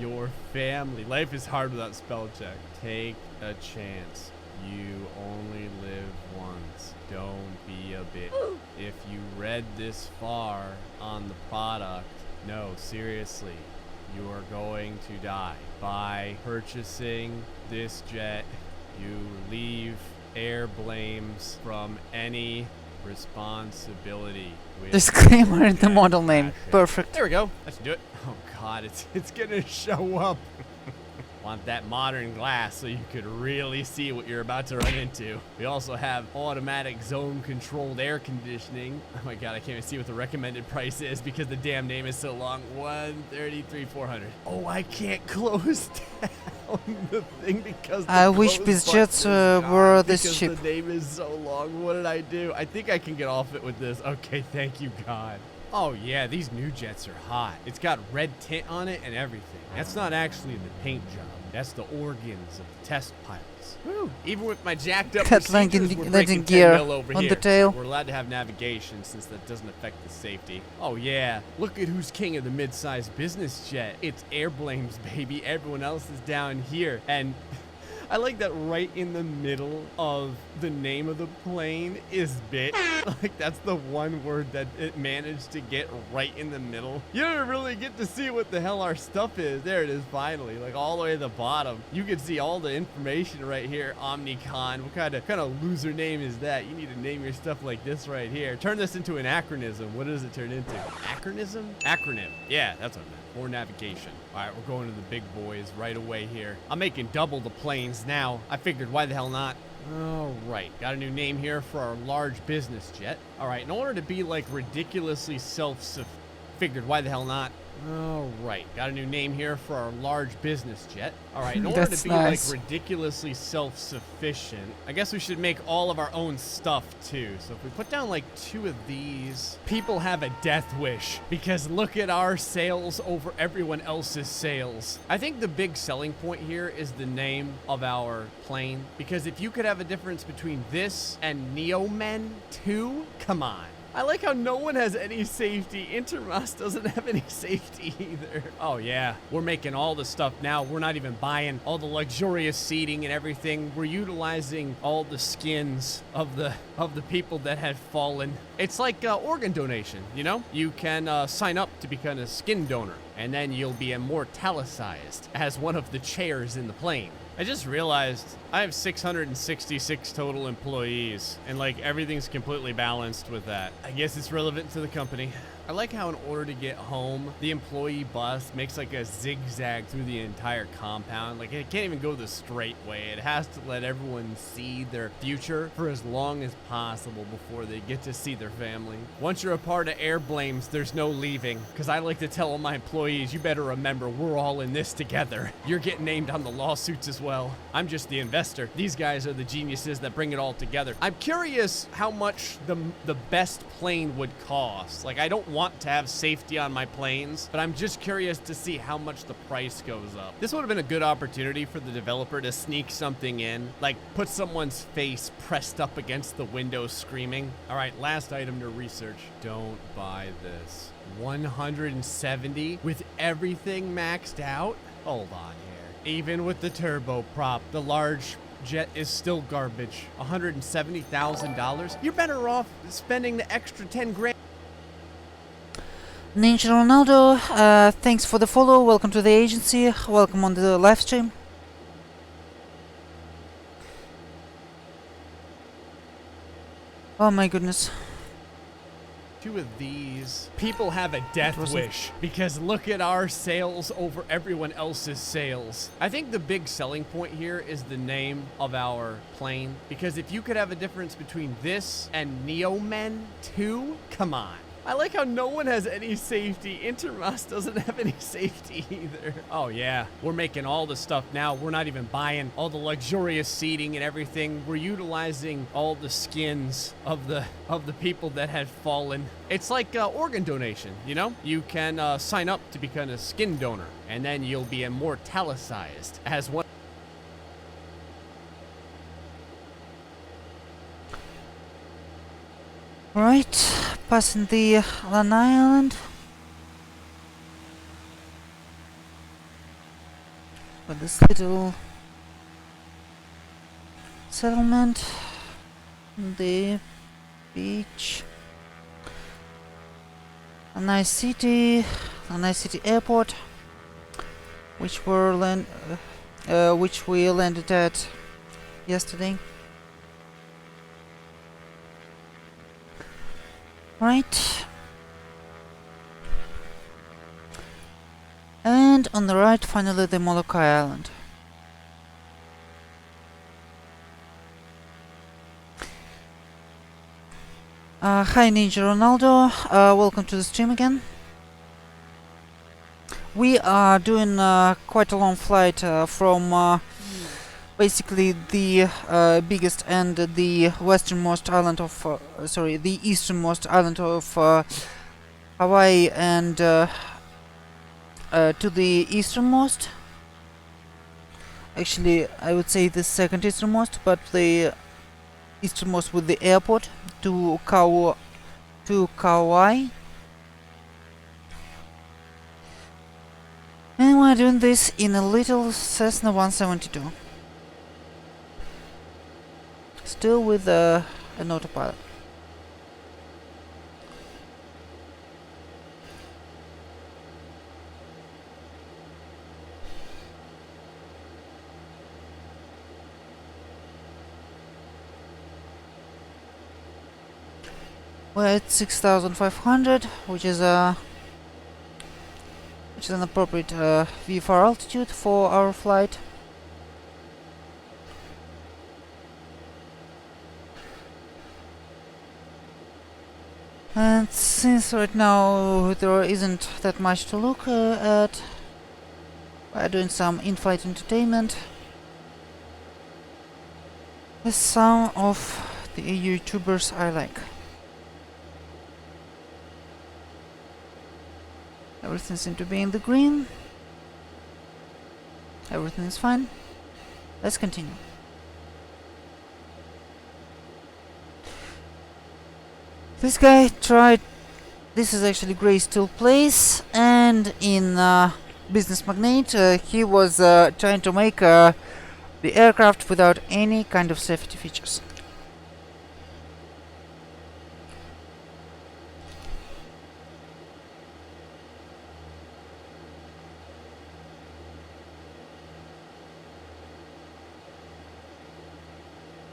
your family. Life is hard without spell check. Take a chance. You only live once. Don't be a bitch. If you read this far on the product, no, seriously, you are going to die. By purchasing this jet, you relieve air blames from any responsibility. with Disclaimer in the jet model name. crashing. Perfect. There we go. That should do it. Oh god, it's gonna show up. Want that modern glass so you could really see what you're about to run into. We also have automatic zone controlled air conditioning. Oh my god, I can't even see what the recommended price is because the damn name is so long. 133,400. Oh, I can't close down the thing because the I wish close these button jets is gone were this because cheap. the name is so long. What did I do? I think I can get off it with this. Okay, thank you god. Oh yeah, these new jets are hot. It's got red tint on it and everything. That's not actually the paint job. That's the organs of the test pilots. Woo! Even with my jacked up Cut procedures, we're landing breaking 10 gear mil over on here. the tail. We're allowed to have navigation since that doesn't affect the safety. Oh yeah, look at who's king of the mid-sized business jet. It's air blames, baby. Everyone else is down here. And I like that right in the middle of the name of the plane is bitch. Like that's the one word that it managed to get right in the middle. You don't really get to see what the hell our stuff is. There it is finally, like all the way to the bottom. You can see all the information right here. Omnicon. What kind of loser name is that? You need to name your stuff like this right here. Turn this into an acronym. What does it turn into? Acronym? Acronym. Yeah, that's what I meant. Or navigation. All right, we're going to the big boys right away here. I'm making double the planes now. I figured, why the hell not? All right, got a new name here for our large business jet. All right, in order to be like ridiculously figured, why the hell not? Alright, got a new name here for our large business jet. Alright, in order That's to be nice. like ridiculously self-sufficient, I guess we should make all of our own stuff too. So if we put down like 2 of these, people have a death wish because look at our sales over everyone else's sales. I think the big selling point here is the name of our plane, because if you could have a difference between this and Neomen 2, come on. I like how no one has any safety. Intermas doesn't have any safety either. Oh yeah, we're making all the stuff now. We're not even buying all the luxurious seating and everything. We're utilizing all the skins of the people that had fallen. It's like organ donation, you know? You can sign up to become a skin donor, and then you'll be immortalicized as one of the chairs in the plane. I just realized I have 666 total employees, and like everything's completely balanced with that. I guess it's relevant to the company. I like how in order to get home, the employee bus makes like a zigzag through the entire compound. Like it can't even go the straight way. It has to let everyone see their future for as long as possible before they get to see their family. Once you're a part of Air Blames, there's no leaving. Because I like to tell all my employees, you better remember we're all in this together. You're getting named on the lawsuits as well. I'm just the investor. These guys are the geniuses that bring it all together. I'm curious how much the best plane would cost. Like I don't want to have safety on my planes, but I'm just curious to see how much the price goes up. This would have been a good opportunity for the developer to sneak something in, like put someone's face pressed up against the window screaming. All right, last item to research. Don't buy this. 170 with everything maxed out? Hold on here. Even with the turboprop, the large jet is still garbage. $170,000? You're better off spending the extra 10 grand. Ninja Ronaldo, thanks for the follow. Welcome to the agency. Welcome on the live stream. Oh my goodness. 2 of these. People have a death wish because look at our sales over everyone else's sales. I think the big selling point here is the name of our plane, because if you could have a difference between this and Neomen 2, come on. I like how no one has any safety. Intermas doesn't have any safety either. Oh yeah, we're making all the stuff now. We're not even buying all the luxurious seating and everything. We're utilizing all the skins of the people that had fallen. It's like organ donation, you know? You can sign up to become a skin donor, and then you'll be immortalicized as one. Right, passing the Lan Island. With this little settlement, the beach, a nice city airport, which we landed at yesterday. Right, and on the right, finally the Molokai Island. Hi Ninja Ronaldo, welcome to the stream again. We are doing quite a long flight from basically the biggest and the westernmost island of the easternmost island of Hawaii, and to the easternmost, actually I would say the second easternmost, but the easternmost with the airport, to Kauai. And we're doing this in a little Cessna 172. Still with an autopilot. We're at 6,500, which is an appropriate VFR altitude for our flight. And since right now there isn't that much to look at, we're doing some in-flight entertainment with some of the YouTubers I like. Everything seems to be in the green. Everything is fine. Let's continue. This guy tried. This is actually Grey Steel Place, and in Business Magnate, he was trying to make the aircraft without any kind of safety features.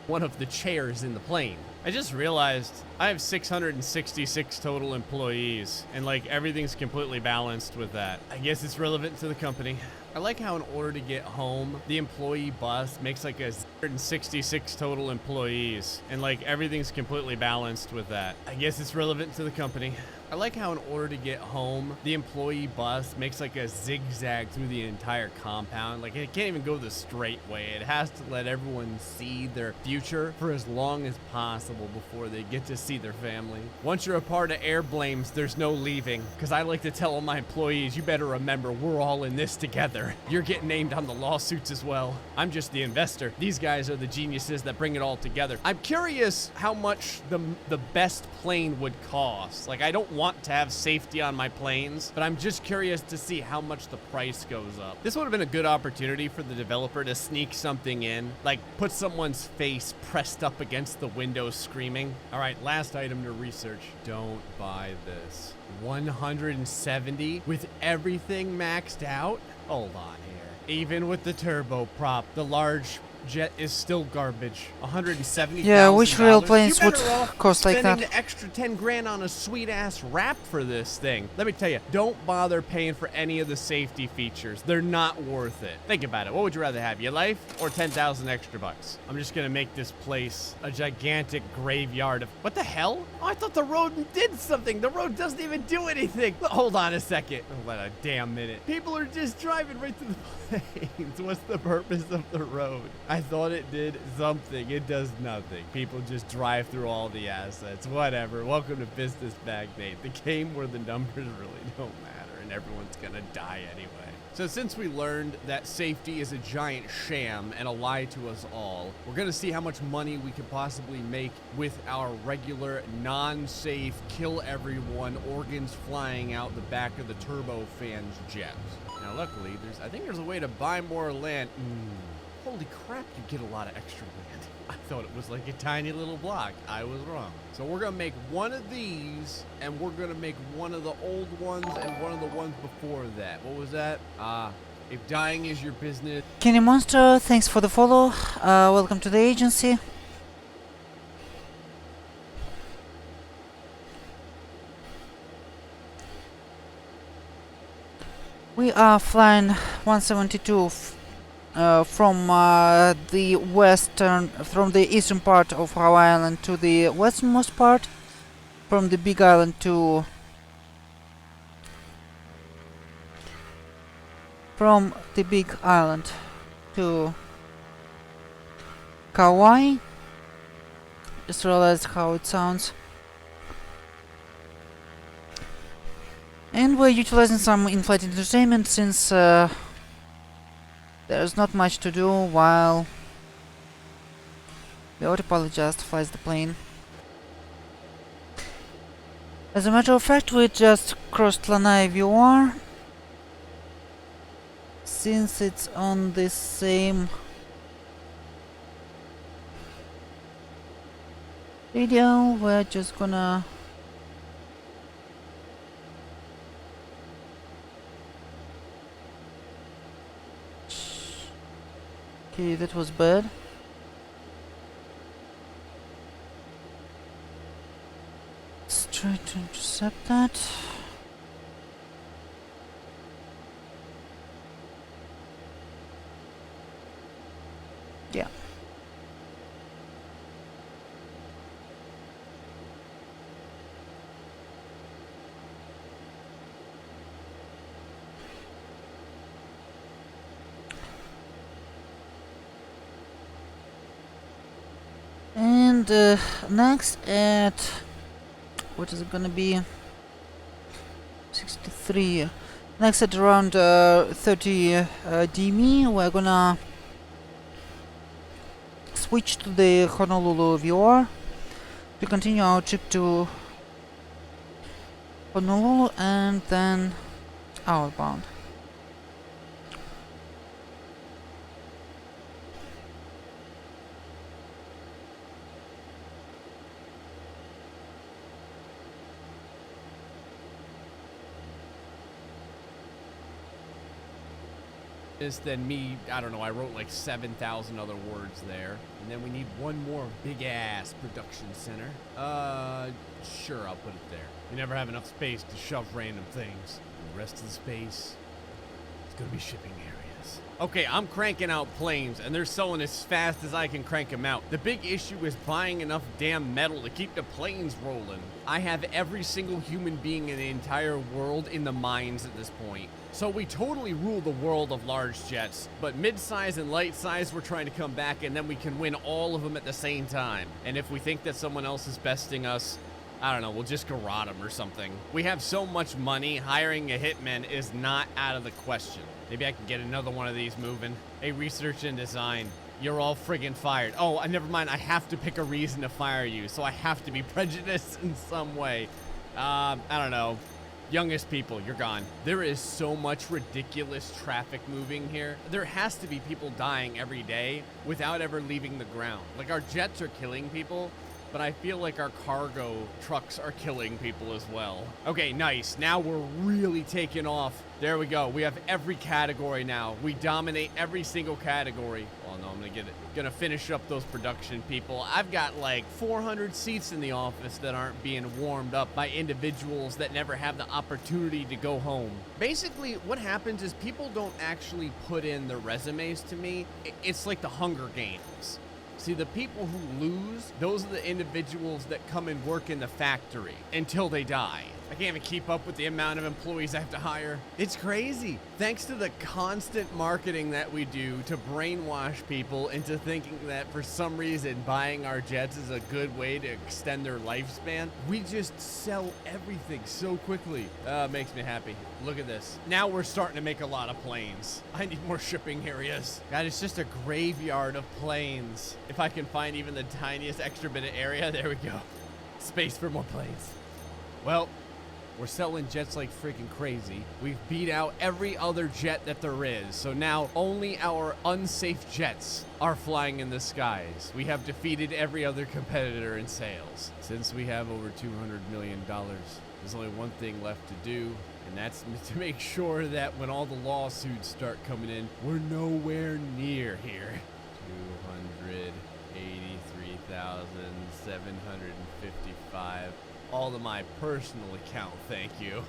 One of the chairs in the plane. I just realized I have 666 total employees, and like everything's completely balanced with that. I guess it's relevant to the company. I like how in order to get home, the employee bus makes like 166 total employees, and like everything's completely balanced with that. I guess it's relevant to the company. I like how in order to get home, the employee bus makes like a zigzag through the entire compound. Like it can't even go the straight way. It has to let everyone see their future for as long as possible before they get to see their family. Once you're a part of Air Blames, there's no leaving. Because I like to tell all my employees, you better remember we're all in this together. You're getting named on the lawsuits as well. I'm just the investor. These guys are the geniuses that bring it all together. I'm curious how much the best plane would cost. Like I don't want to have safety on my planes, but I'm just curious to see how much the price goes up. This would have been a good opportunity for the developer to sneak something in, like put someone's face pressed up against the window screaming. All right, last item to research. Don't buy this. 170 with everything maxed out? Hold on here. Even with the turboprop, the large jet is still garbage. $170,000. Yeah, which real planes would cost like that? Spending the extra 10 grand on a sweet ass wrap for this thing. Let me tell you, don't bother paying for any of the safety features. They're not worth it. Think about it. What would you rather have, your life or 10,000 extra bucks? I'm just gonna make this place a gigantic graveyard of what the hell? Oh, I thought the road did something. The road doesn't even do anything. Hold on a second. Oh, what a damn minute. People are just driving right through the planes. What's the purpose of the road? I thought it did something. It does nothing. People just drive through all the assets. Whatever. Welcome to Business Magnate, the game where the numbers really don't matter and everyone's gonna die anyway. So since we learned that safety is a giant sham and a lie to us all, we're gonna see how much money we could possibly make with our regular, non-safe, kill everyone, organs flying out the back of the turbofan's jets. Now luckily, I think there's a way to buy more land. Holy crap, you get a lot of extra land. I thought it was like a tiny little block. I was wrong. So we're gonna make one of these, and we're gonna make one of the old ones and one of the ones before that. What was that? If dying is your business. Kenny Monster, thanks for the follow. Welcome to the agency. We are flying 172 from the eastern part of Hawaii Island to the westernmost part, from the Big Island to Kauai. Just realized how it sounds. And we're utilizing some in-flight entertainment since there's not much to do while the autopilot just flies the plane. As a matter of fact, we just crossed Lanai VR, since it's on the same video. We're just gonna okay, that was bad. Let's try to intercept that. Yeah. And next at what is it gonna be? 63. Next at around 30 DME, we're gonna switch to the Honolulu VR to continue our trip to Honolulu and then outbound. Than me, I don't know, I wrote like 7,000 other words there. And then we need one more big ass production center. Sure, I'll put it there. We never have enough space to shove random things. The rest of the space is gonna be shipping areas. Okay, I'm cranking out planes and they're selling as fast as I can crank them out. The big issue is buying enough damn metal to keep the planes rolling. I have every single human being in the entire world in the mines at this point. So we totally rule the world of large jets, but mid-size and light-size we're trying to come back and then we can win all of them at the same time. And if we think that someone else is besting us, I don't know, we'll just garrote them or something. We have so much money, hiring a hitman is not out of the question. Maybe I can get another one of these moving. Hey, research and design, you're all friggin' fired. Oh, never mind, I have to pick a reason to fire you, so I have to be prejudiced in some way. I don't know. Youngest people, you're gone. There is so much ridiculous traffic moving here. There has to be people dying every day without ever leaving the ground. Like, our jets are killing people, but I feel like our cargo trucks are killing people as well. Okay, nice. Now we're really taking off. There we go. We have every category now. We dominate every single category. Oh no, I'm gonna finish up those production people. I've got like 400 seats in the office that aren't being warmed up by individuals that never have the opportunity to go home. Basically, what happens is people don't actually put in their resumes to me. It's like the Hunger Games. See, the people who lose, those are the individuals that come and work in the factory until they die. I can't even keep up with the amount of employees I have to hire. It's crazy. Thanks to the constant marketing that we do to brainwash people into thinking that for some reason buying our jets is a good way to extend their lifespan, we just sell everything so quickly. Makes me happy. Look at this. Now we're starting to make a lot of planes. I need more shipping areas. God, it's just a graveyard of planes. If I can find even the tiniest extra bit of area, there we go. Space for more planes. Well, we're selling jets like freaking crazy. We've beat out every other jet that there is. So now only our unsafe jets are flying in the skies. We have defeated every other competitor in sales. Since we have over $200 million, there's only one thing left to do, and that's to make sure that when all the lawsuits start coming in, we're nowhere near here. 283,755. All to my personal account, thank you.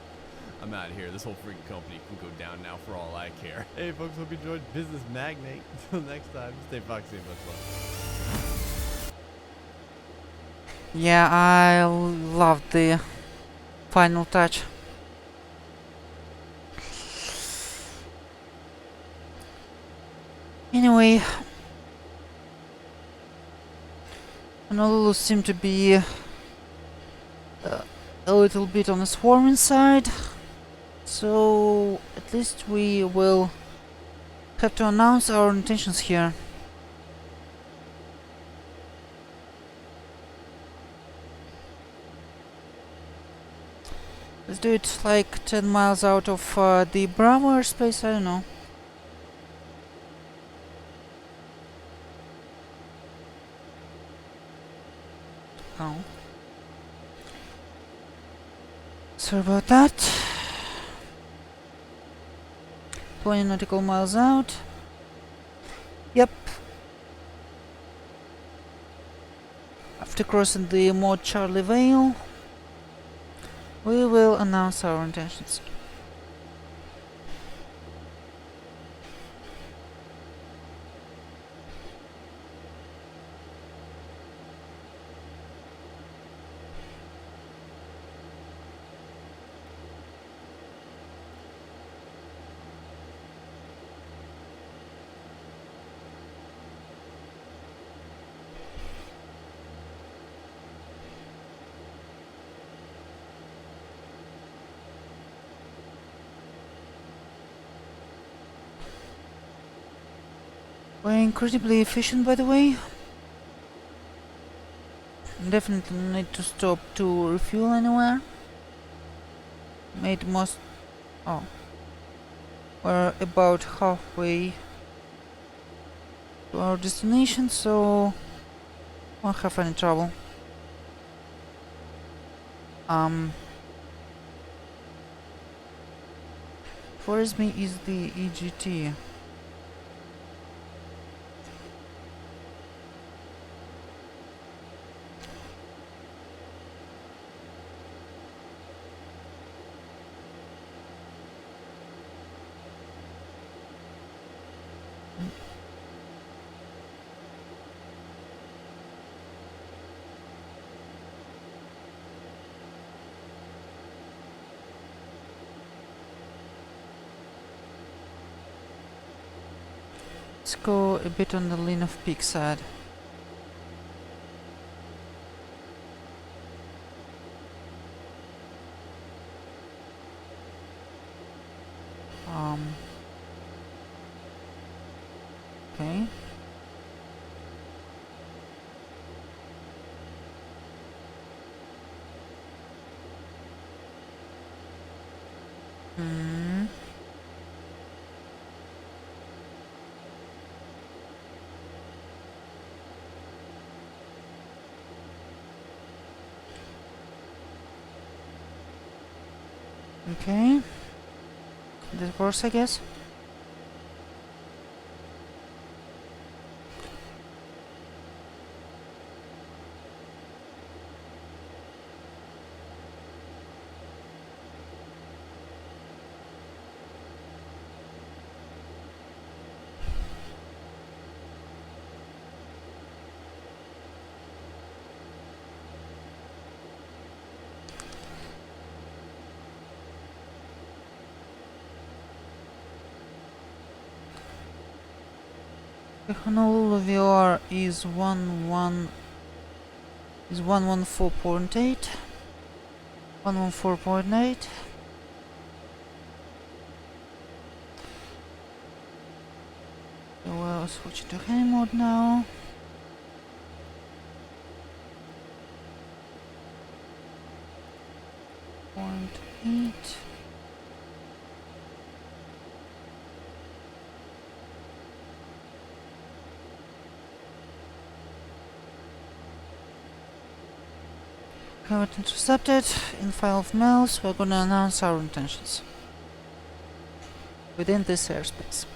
I'm out of here. This whole freaking company can go down now for all I care. Hey folks, hope you enjoyed Business Magnate. Until next time, stay foxy and much love. Yeah, I love the final touch. Anyway, Honolulu seemed to be a little bit on the swarming side, so at least we will have to announce our intentions here. Let's do it like 10 miles out of the Bravo airspace, I don't know. Oh. Sorry about that. 20 nautical miles out. Yep. After crossing the Mod Charlie Vale, we will announce our intentions. We're incredibly efficient, by the way. Definitely need to stop to refuel anywhere. Made most... Oh. We're about halfway to our destination, so won't have any trouble. Towards me is the EGT. Let's go a bit on the lean of peak side. Okay. Okay. That works, I guess. The Honolulu VR is 114.8. 114.8. So we'll switch to heli mode now. Point 8. Have it intercepted. In 5 miles, we're gonna announce our intentions within this airspace.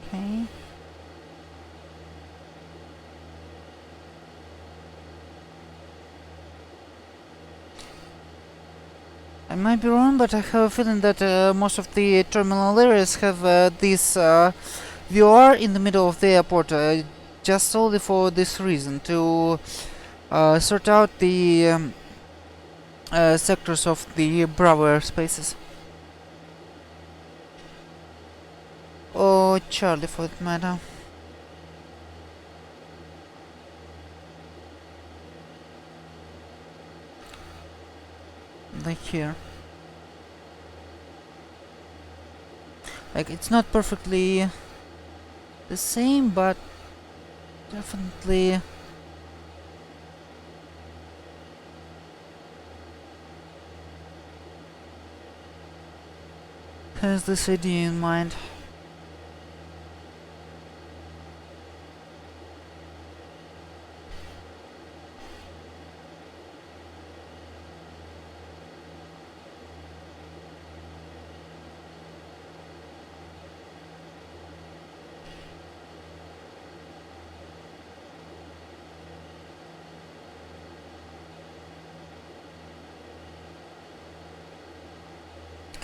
Okay. I might be wrong, but I have a feeling that most of the terminal areas have this VR in the middle of the airport, just solely for this reason, to sort out the sectors of the Bravo airspaces. Or Charlie, for that matter. Like here. Like, it's not perfectly the same, but definitely has this idea in mind.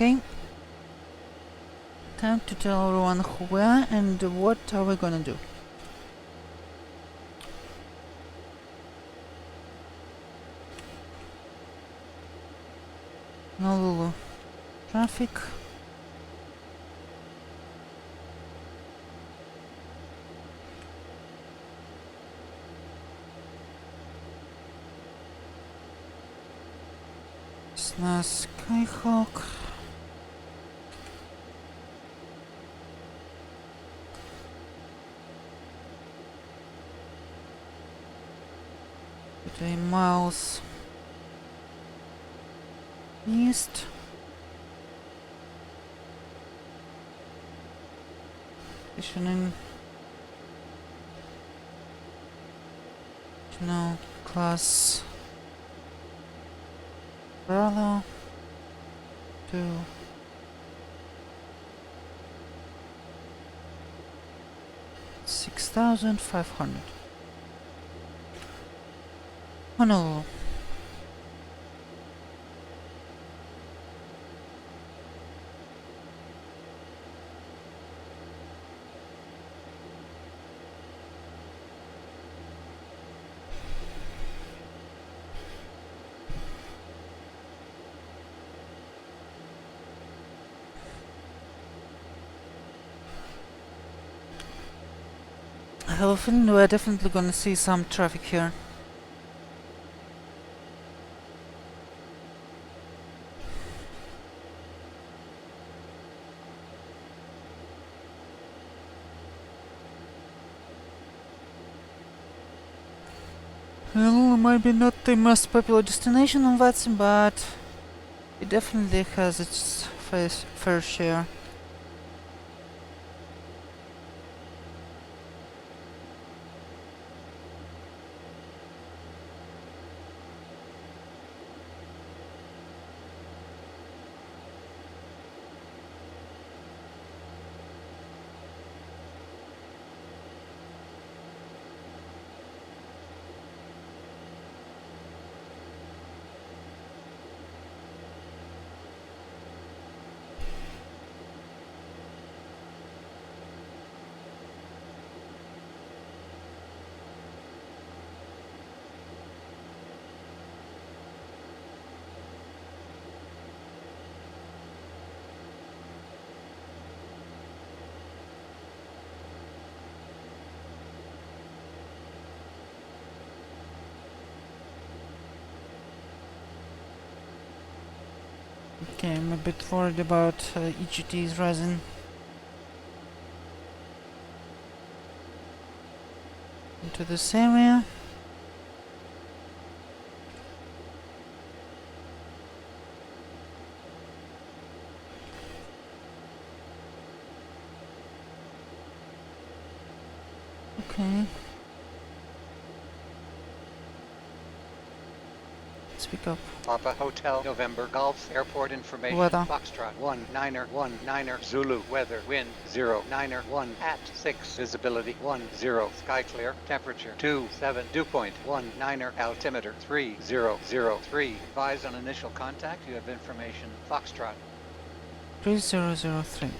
Okay. Time to tell everyone who we are and what are we gonna do. Honolulu traffic. Cessna Skyhawk. Miles east. Positioning. Now class Bravo to 6,500. Honolulu. I have a feeling we're definitely gonna see some traffic here. Well, maybe not the most popular destination on VATSIM, but it definitely has its fair share. Okay, I'm a bit worried about EGT's rising. Into this area. Okay. Speak up. Papa Hotel November Golf Airport information. Weather. Foxtrot 1919 Zulu weather wind 091 at 6 visibility 10 sky clear temperature 27 dew point 19 altimeter 3003 advise on initial contact you have information Foxtrot 3003.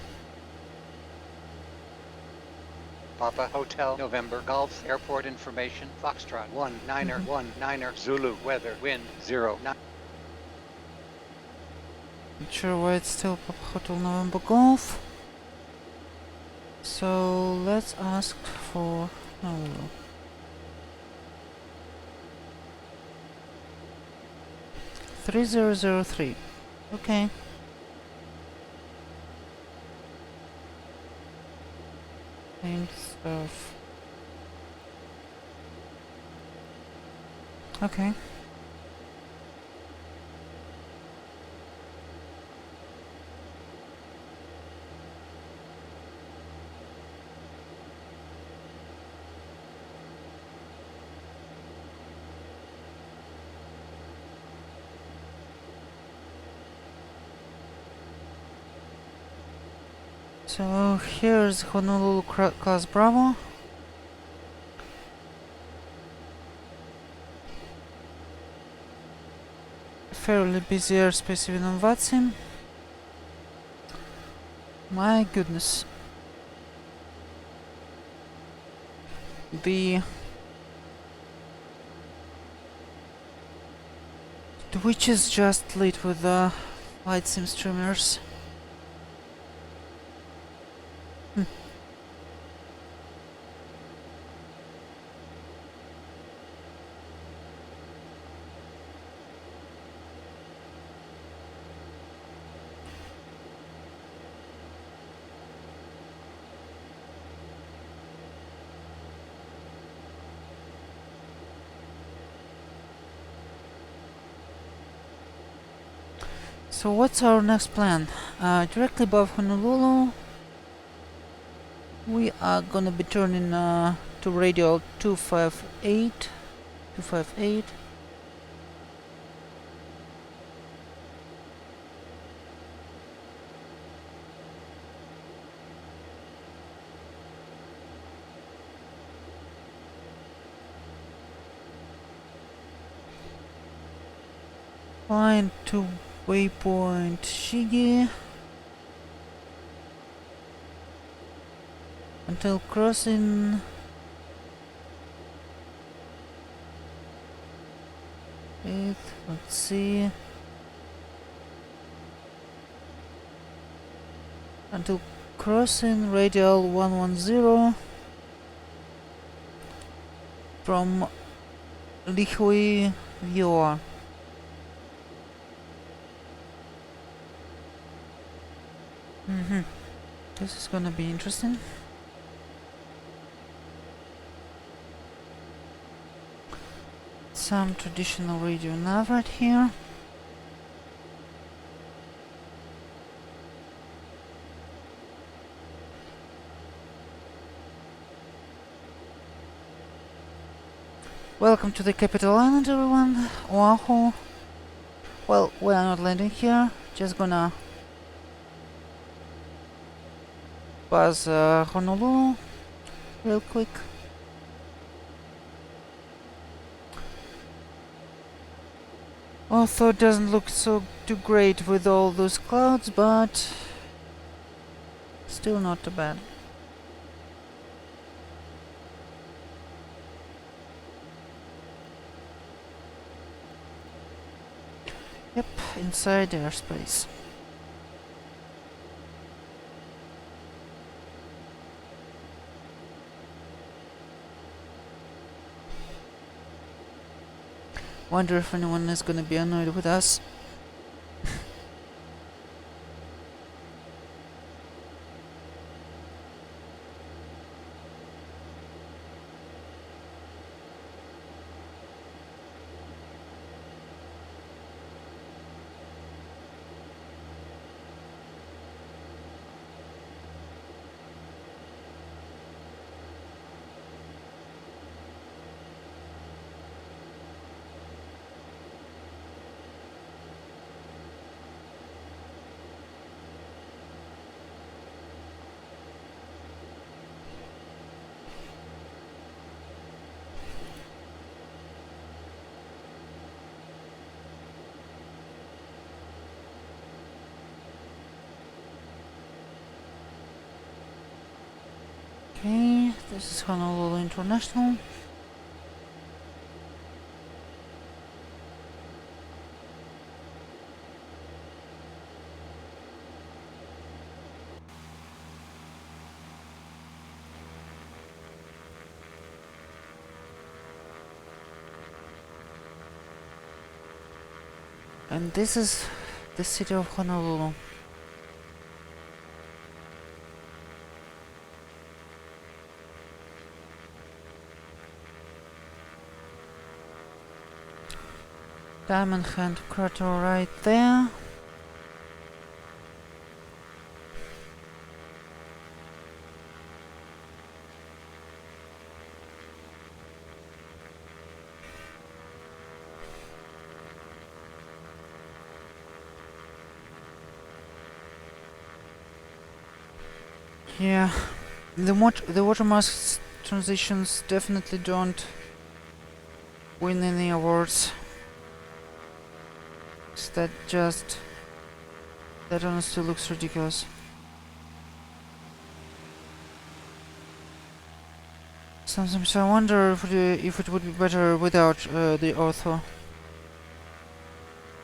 Papa Hotel November Golf Airport information Foxtrot 1919 Zulu weather wind 09 Not sure why it's still Papa Hotel November Golf. So let's ask for Honolulu. Three 3003. Okay. Same stuff. Okay. So here's Honolulu class Bravo. Fairly busy airspace even on VATSIM. My goodness. The Twitch is just lit with the VATSIM streamers. So what's our next plan? Directly above Honolulu, we are gonna be turning to radial 258. Flying to waypoint Shigi until crossing it. Let's see. Until crossing radial 110 from Lihue viewer. This is gonna be interesting. Some traditional radio nav right here. Welcome to the capital island, everyone. Oahu. Well, we are not landing here. Just gonna pass Honolulu real quick. Although it doesn't look so too great with all those clouds, but still not too bad. Yep, inside airspace. Wonder if anyone is gonna be annoyed with us. Okay, this is Honolulu International. And this is the city of Honolulu. Diamond Hand crater right there. Yeah, the water mask transitions definitely don't win any awards. That honestly looks ridiculous. Sometimes I wonder if it would be better without the author.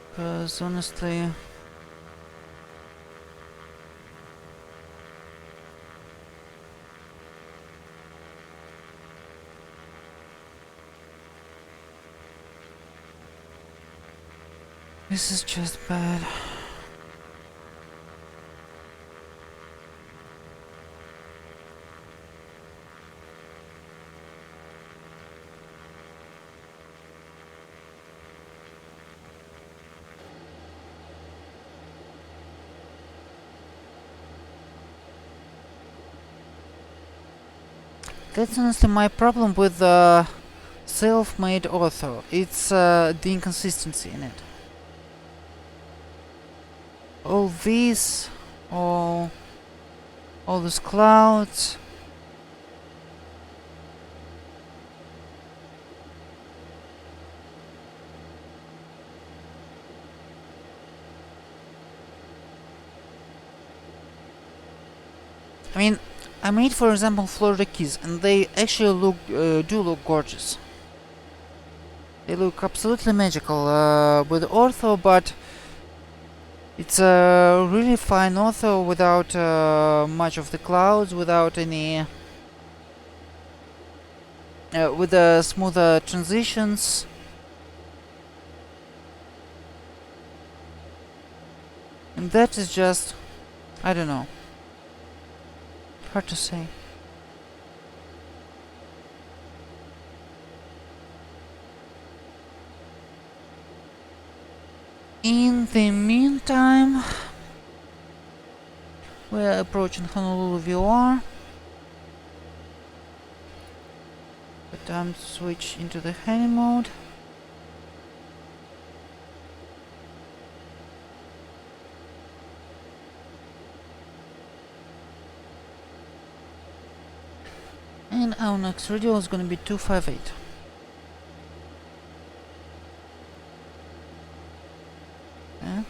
Because honestly... this is just bad. That's honestly my problem with self-made author. It's the inconsistency in it. All these, all those clouds. I mean, I made, for example, Florida Keys, and they actually do look gorgeous. They look absolutely magical with ortho, but it's a really fine ortho without much of the clouds, without any with the smoother transitions. And that is just, I don't know, hard to say. In the meantime, we're approaching Honolulu VR. But time to switch into the heli mode. And our next radio is gonna be 258. Yeah.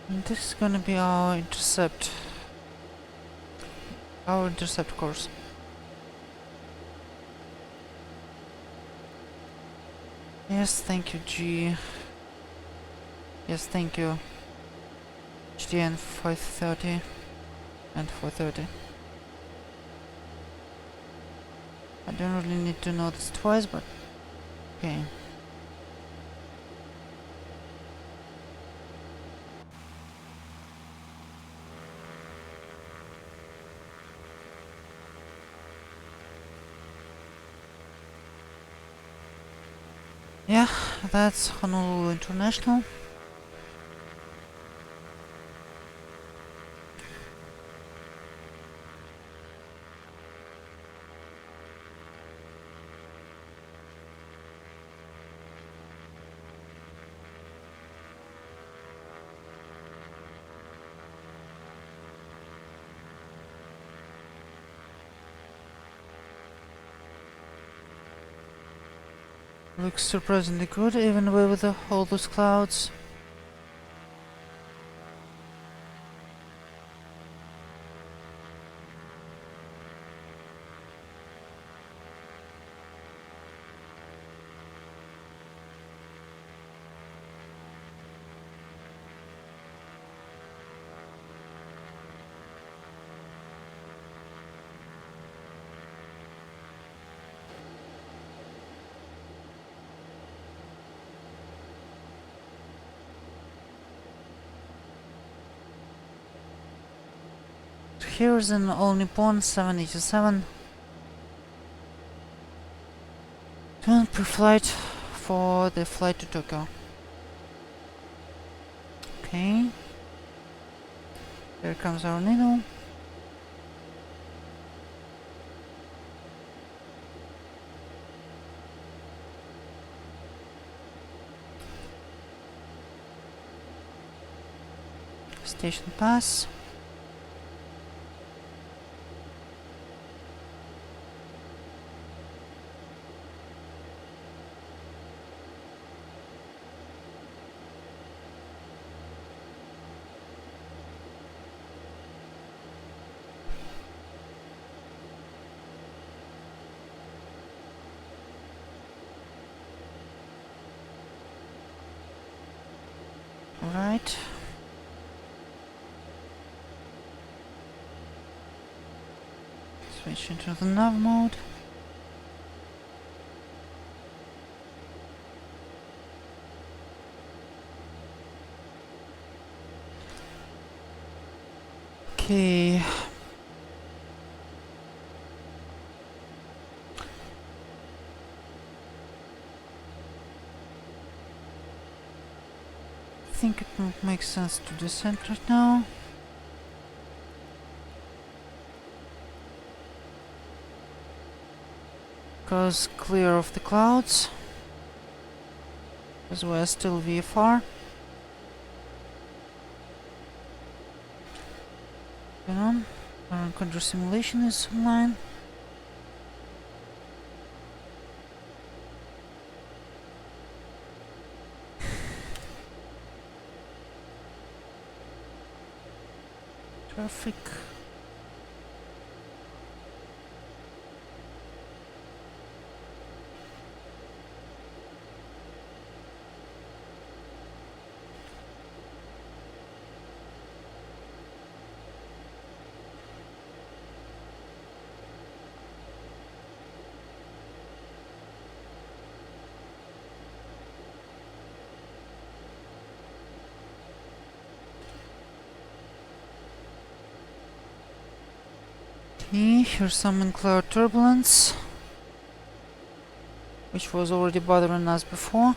And this is gonna be our intercept. Our intercept course. Yes, thank you, G. Yes, thank you. HDN 530 and 430. I don't really need to know this twice, but okay. Yeah, that's Honolulu International. Looks surprisingly good, even with all those clouds. Here's an All Nippon 787. Turn pre-flight for the flight to Tokyo. Okay. Here comes our needle. Vegetation pass. Right. Switch into the nav mode. Okay. I think it won't make sense to descend right now. Because clear of the clouds. Because we're still VFR. Going on. Our contour simulation is online. Traffic. Okay, here's some in-cloud turbulence, which was already bothering us before.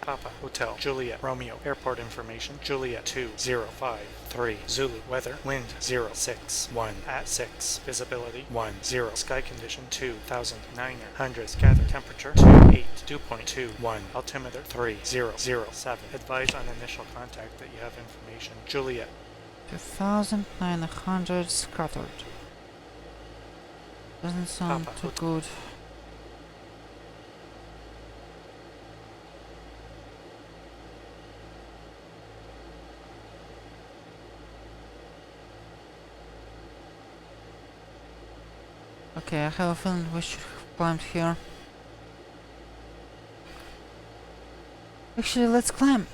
Papa Hotel Juliet Romeo Airport information Juliet 2053 Zulu weather wind 061 at 6 visibility 10 sky condition 2900 gather temperature 28 altimeter 3007 advise on initial contact that you have information Juliet 2900 scattered. Doesn't sound Papa too Hotel. good. Okay, I have a feeling we should have climbed here. Actually, let's climb.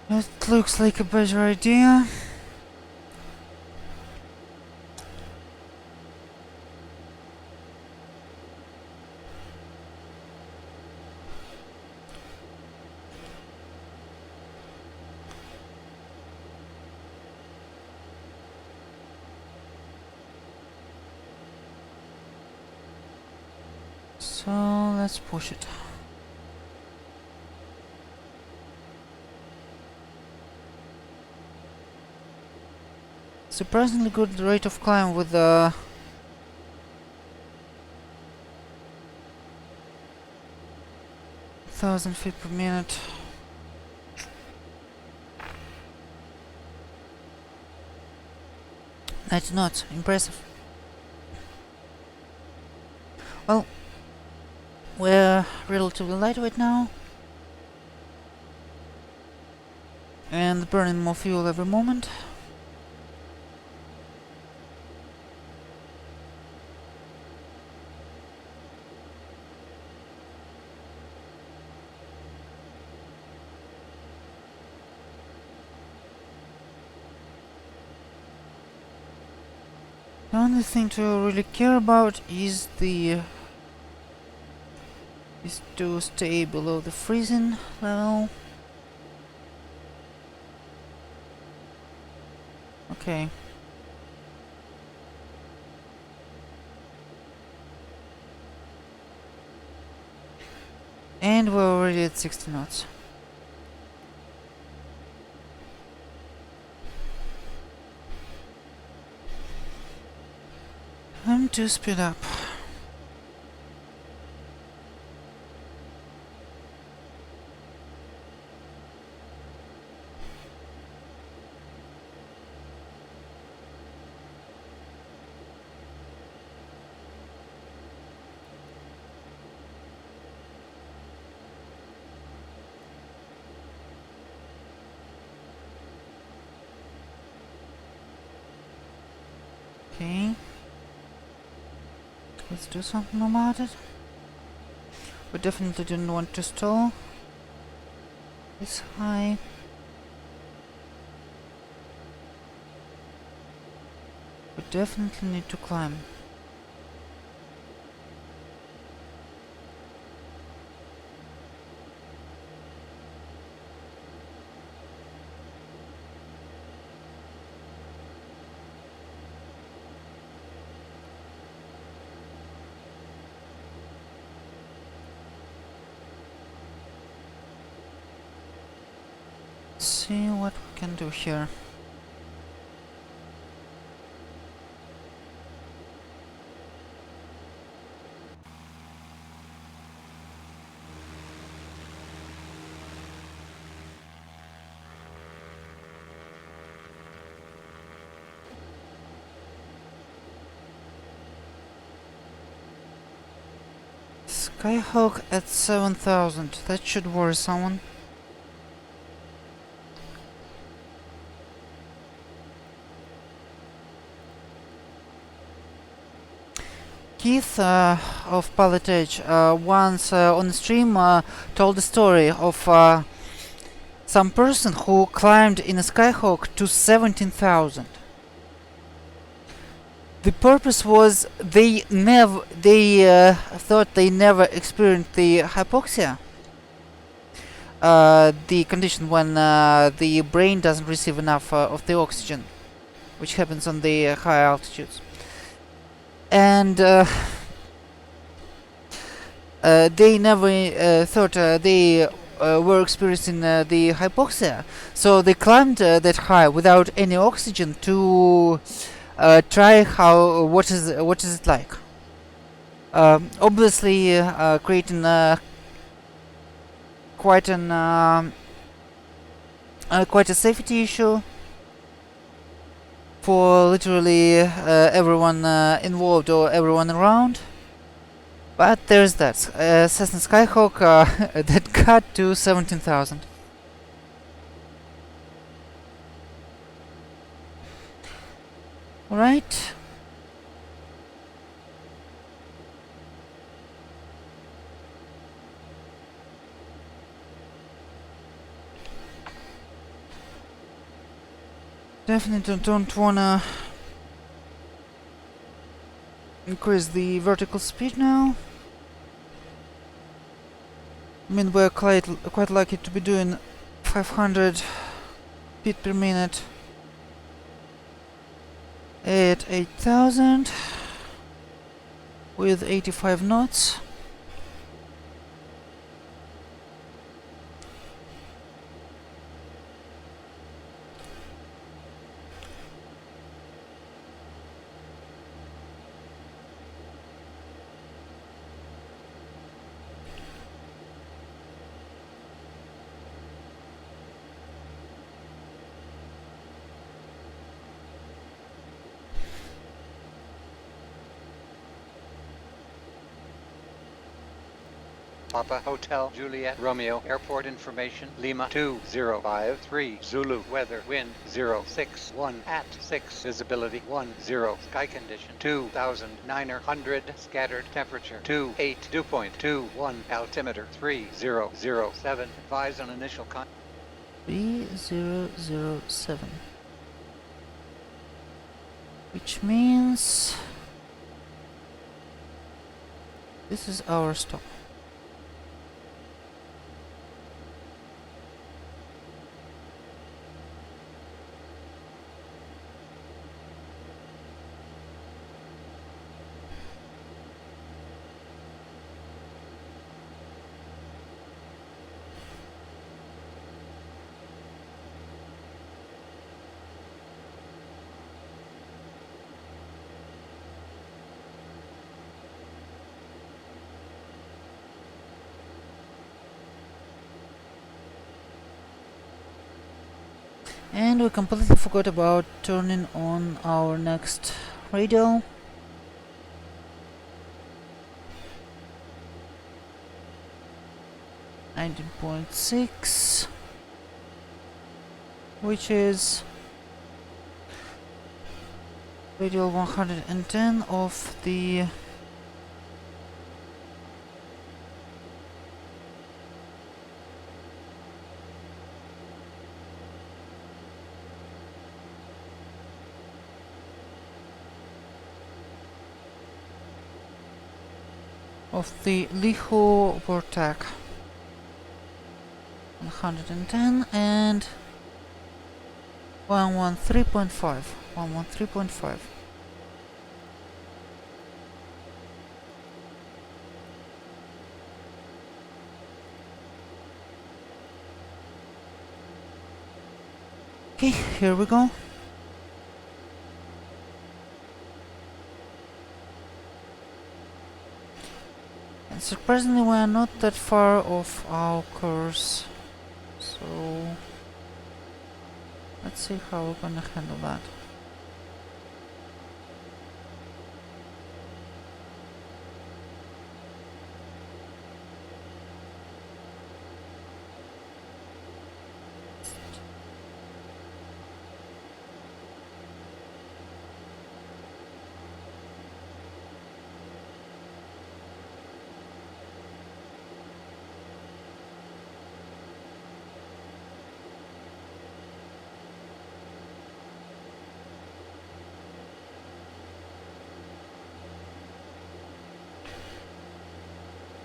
It looks like a better idea. So let's push it. Surprisingly good rate of climb with the 1000 feet per minute. That's not impressive. Well, we're relatively lightweight now, and burning more fuel every moment. The only thing to really care about is to stay below the freezing level. Okay. And we're already at 60 knots. Time to speed up. Okay. Let's do something about it. We definitely didn't want to stall this high. We definitely need to climb. See what we can do here. Skyhawk at 7,000. That should worry someone. Keith of Pilot Edge once on stream told a story of some person who climbed in a Skyhawk to 17,000. The purpose was they thought they never experienced the hypoxia, the condition when the brain doesn't receive enough of the oxygen, which happens on the high altitudes. And they never thought they were experiencing the hypoxia, so they climbed that high without any oxygen to try what is it like. Obviously, creating quite a safety issue for literally everyone involved or everyone around. But there's that Cessna Skyhawk that got to 17,000. Alright. Definitely don't wanna increase the vertical speed now. I mean, we're quite lucky to be doing 500 feet per minute at 8,000 with 85 knots. Papa Hotel Juliet Romeo Airport information Lima 2053 Zulu weather wind 061 at 6 visibility 10 sky condition 2,900 scattered temperature 28 dew point 21 altimeter 3007 advise on initial 3007. which means this is our stop. And we completely forgot about turning on our next radio. .6, which is radio 110 of the Lihue vortex 110 and 113.5. 113.5. Okay, here we go. And surprisingly, we are not that far off our course, so let's see how we're gonna handle that.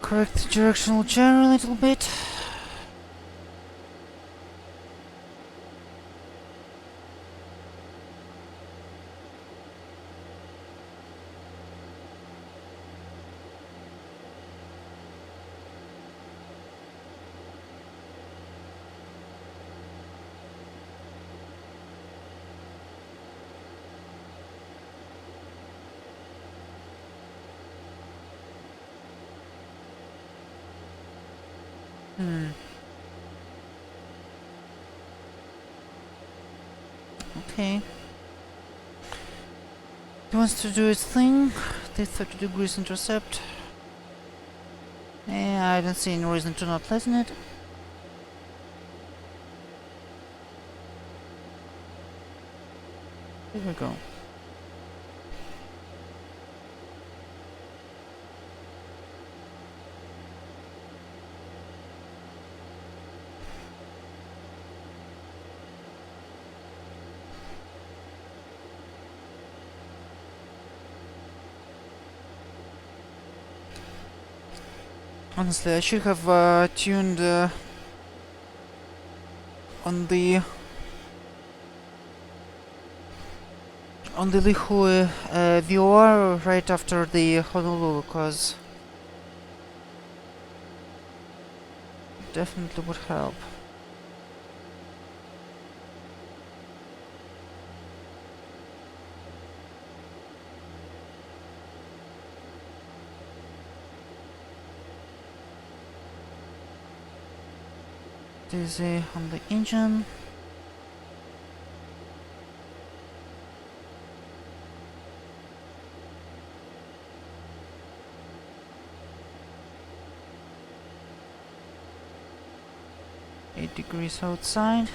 Correct the directional chair a little bit. Okay. It wants to do its thing. The 30 degrees intercept. Yeah, I don't see any reason to not listen it. Here we go. Honestly, I should have tuned on the Lihue VOR right after the Honolulu, because it definitely would help. Dizzy on the engine. .8 degrees outside.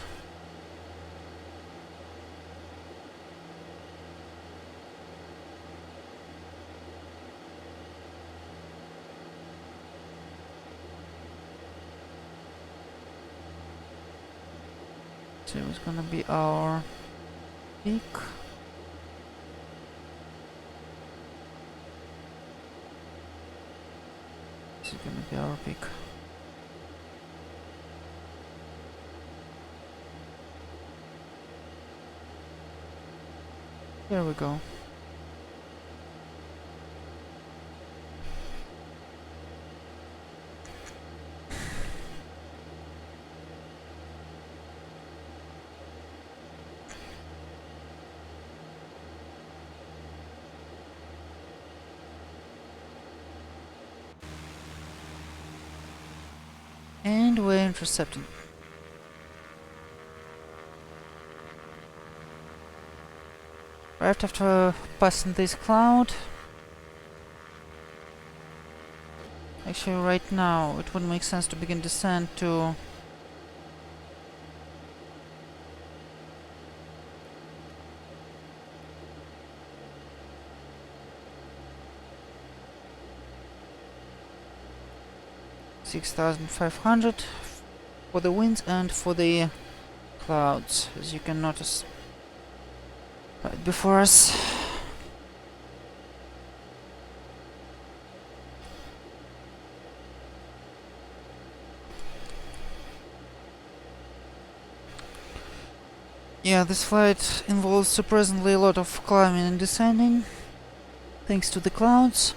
So it's gonna be our peak. This is gonna be our peak. Here we go. And we're intercepting. Right after passing this cloud. Actually, right now it wouldn't make sense to begin descent to $6,500 for the winds and for the clouds, as you can notice right before us. Yeah, this flight involves surprisingly a lot of climbing and descending, thanks to the clouds.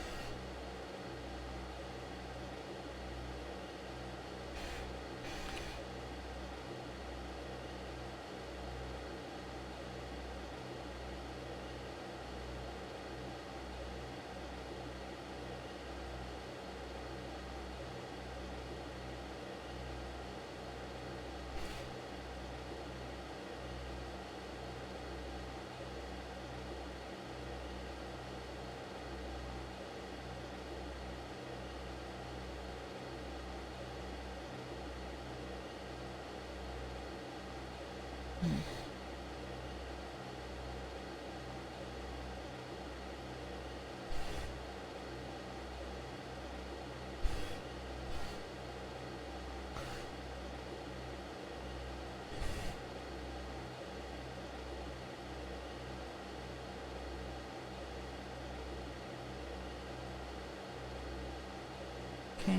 Okay.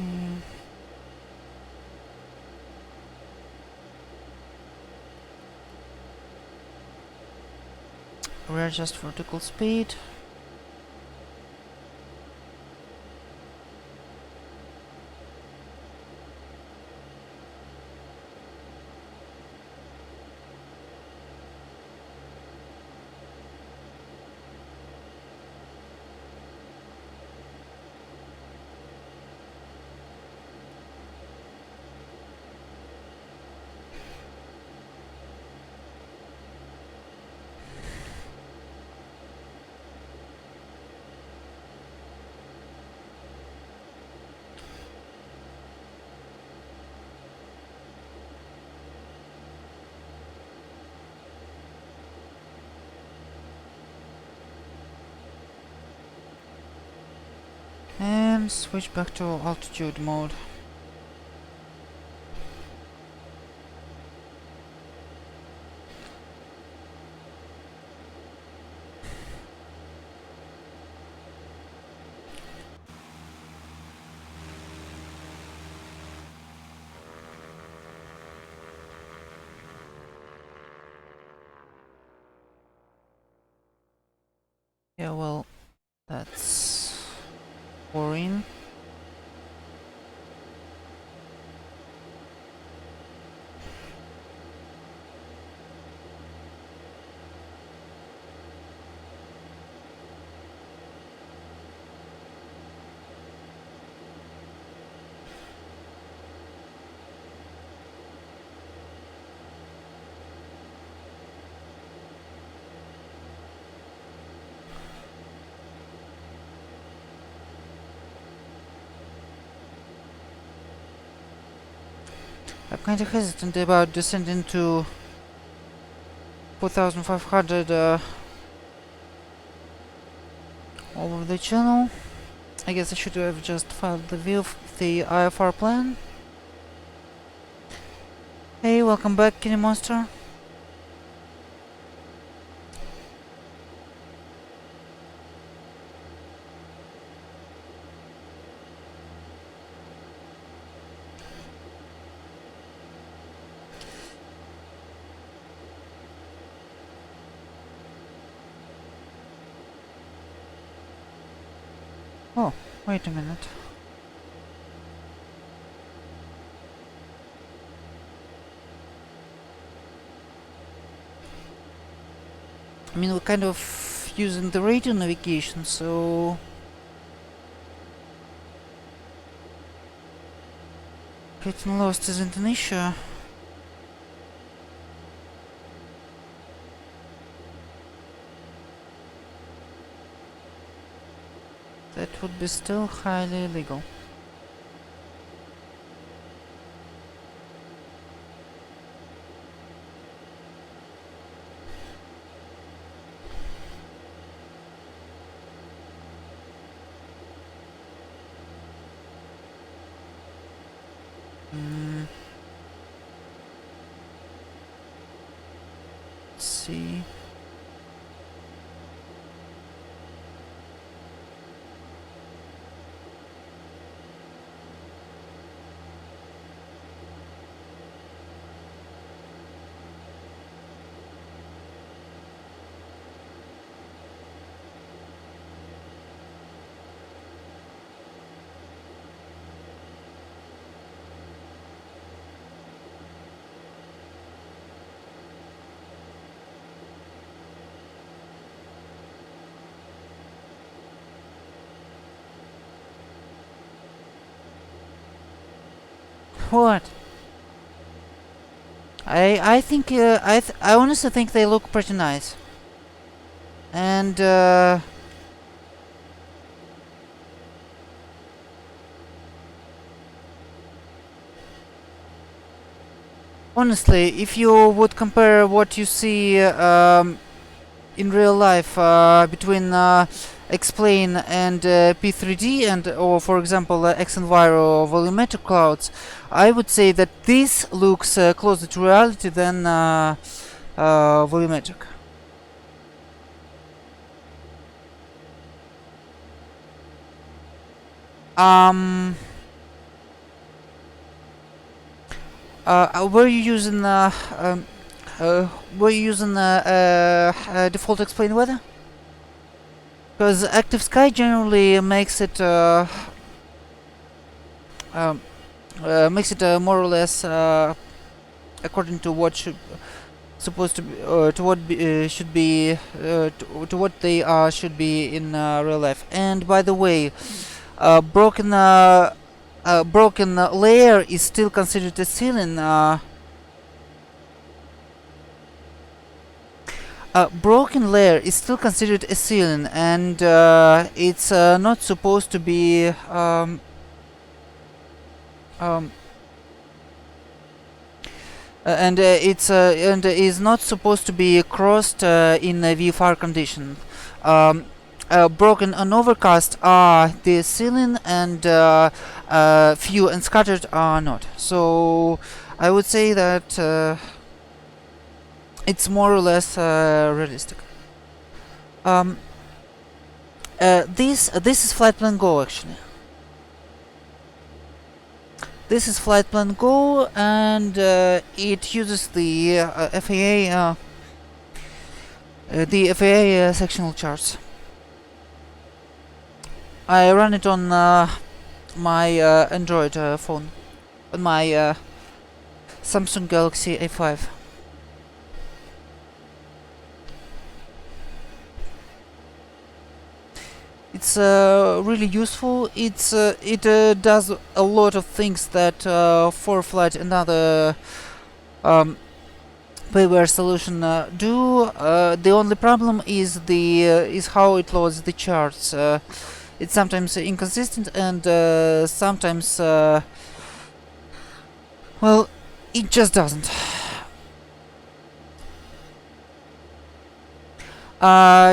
Readjust vertical speed. And switch back to altitude mode. Yeah, well, that's boring. I'm kind of hesitant about descending to 4,500 over the channel. I guess I should have just filed the view of the IFR plan. Hey, welcome back, Kitty Monster. Oh, wait a minute. I mean, we're kind of using the radio navigation, so... Getting lost isn't an issue. That would be still highly illegal. Let's see. What? I think I honestly think they look pretty nice. And honestly, if you would compare what you see in real life between Explain and P3D and or for example Xenviro volumetric clouds, I would say that this looks closer to reality than volumetric. Were you using default Explain weather? Because active sky generally makes it more or less according to what should supposed to be to what should be to what they should be in real life. And by the way, broken layer is still considered a ceiling. Broken layer is still considered a ceiling, and it's not supposed to be and is not supposed to be crossed in a VFR condition. Broken and overcast are the ceiling, and few and scattered are not. So I would say that it's more or less realistic. This is flight plan Go actually. This is flight plan Go, and it uses the FAA sectional charts. I run it on my Android phone, on my Samsung Galaxy A5. It's really useful. It does a lot of things that ForeFlight and other payware solution do. The only problem is how it loads the charts. It's sometimes inconsistent, and sometimes well, it just doesn't.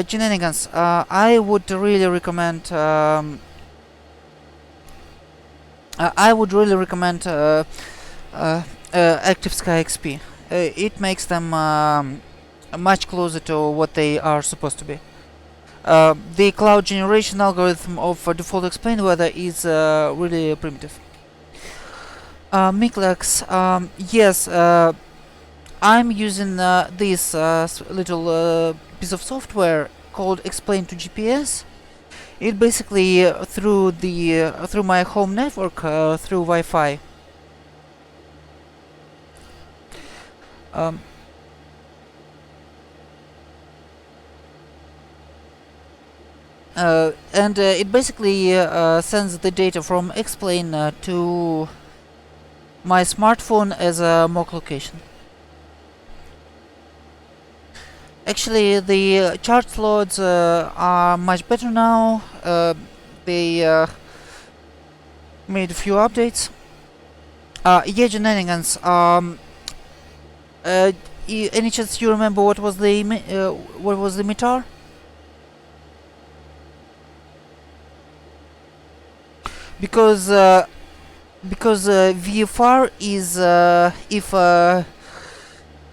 Shenanigans. I would really recommend. Active Sky XP. It makes them much closer to what they are supposed to be. The cloud generation algorithm of default Explain weather is really primitive. Miclex, yes, I'm using this little piece of software called Explain to GPS. It basically through the through my home network through Wi-Fi. Um, and it basically sends the data from X-plane to my smartphone as a mock location. Actually, the chart loads are much better now. They made a few updates. Yeah, shenanigans. Any chance you remember what was the meter? Because VFR is if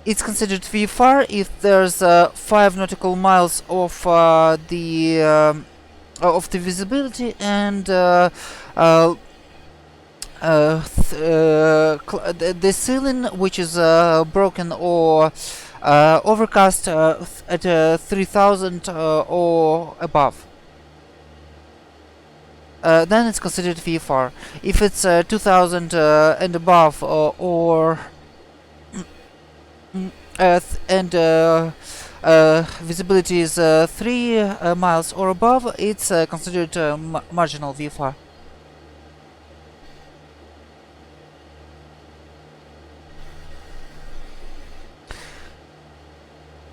it's considered VFR if there's 5 nautical miles of the visibility and the ceiling which is broken or overcast at 3000 or above. Then it's considered VFR. If it's 2000 and above or visibility is 3 miles or above, it's considered marginal VFR.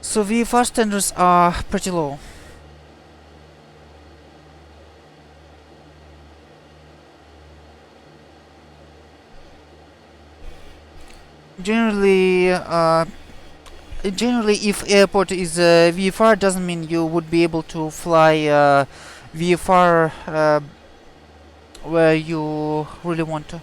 So VFR standards are pretty low. Generally, if airport is VFR, doesn't mean you would be able to fly VFR where you really want to.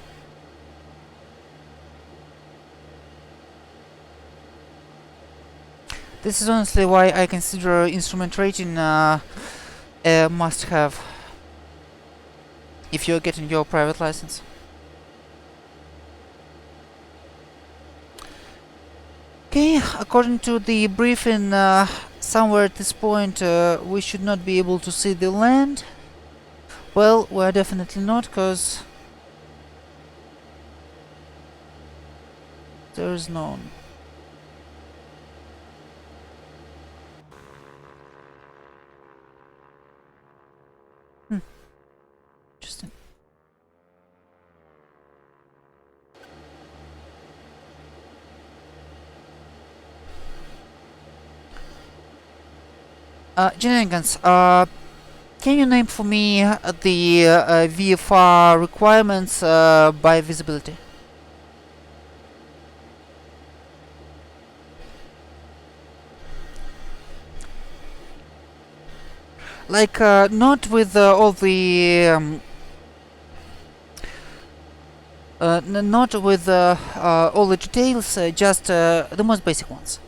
This is honestly why I consider instrument rating a must-have if you're getting your private license. Okay, according to the briefing, somewhere at this point we should not be able to see the land. Well, we're definitely not, because there's none. Interesting. Shenanigans, can you name for me the VFR requirements by visibility? Like, not with all the not with all the details, just the most basic ones.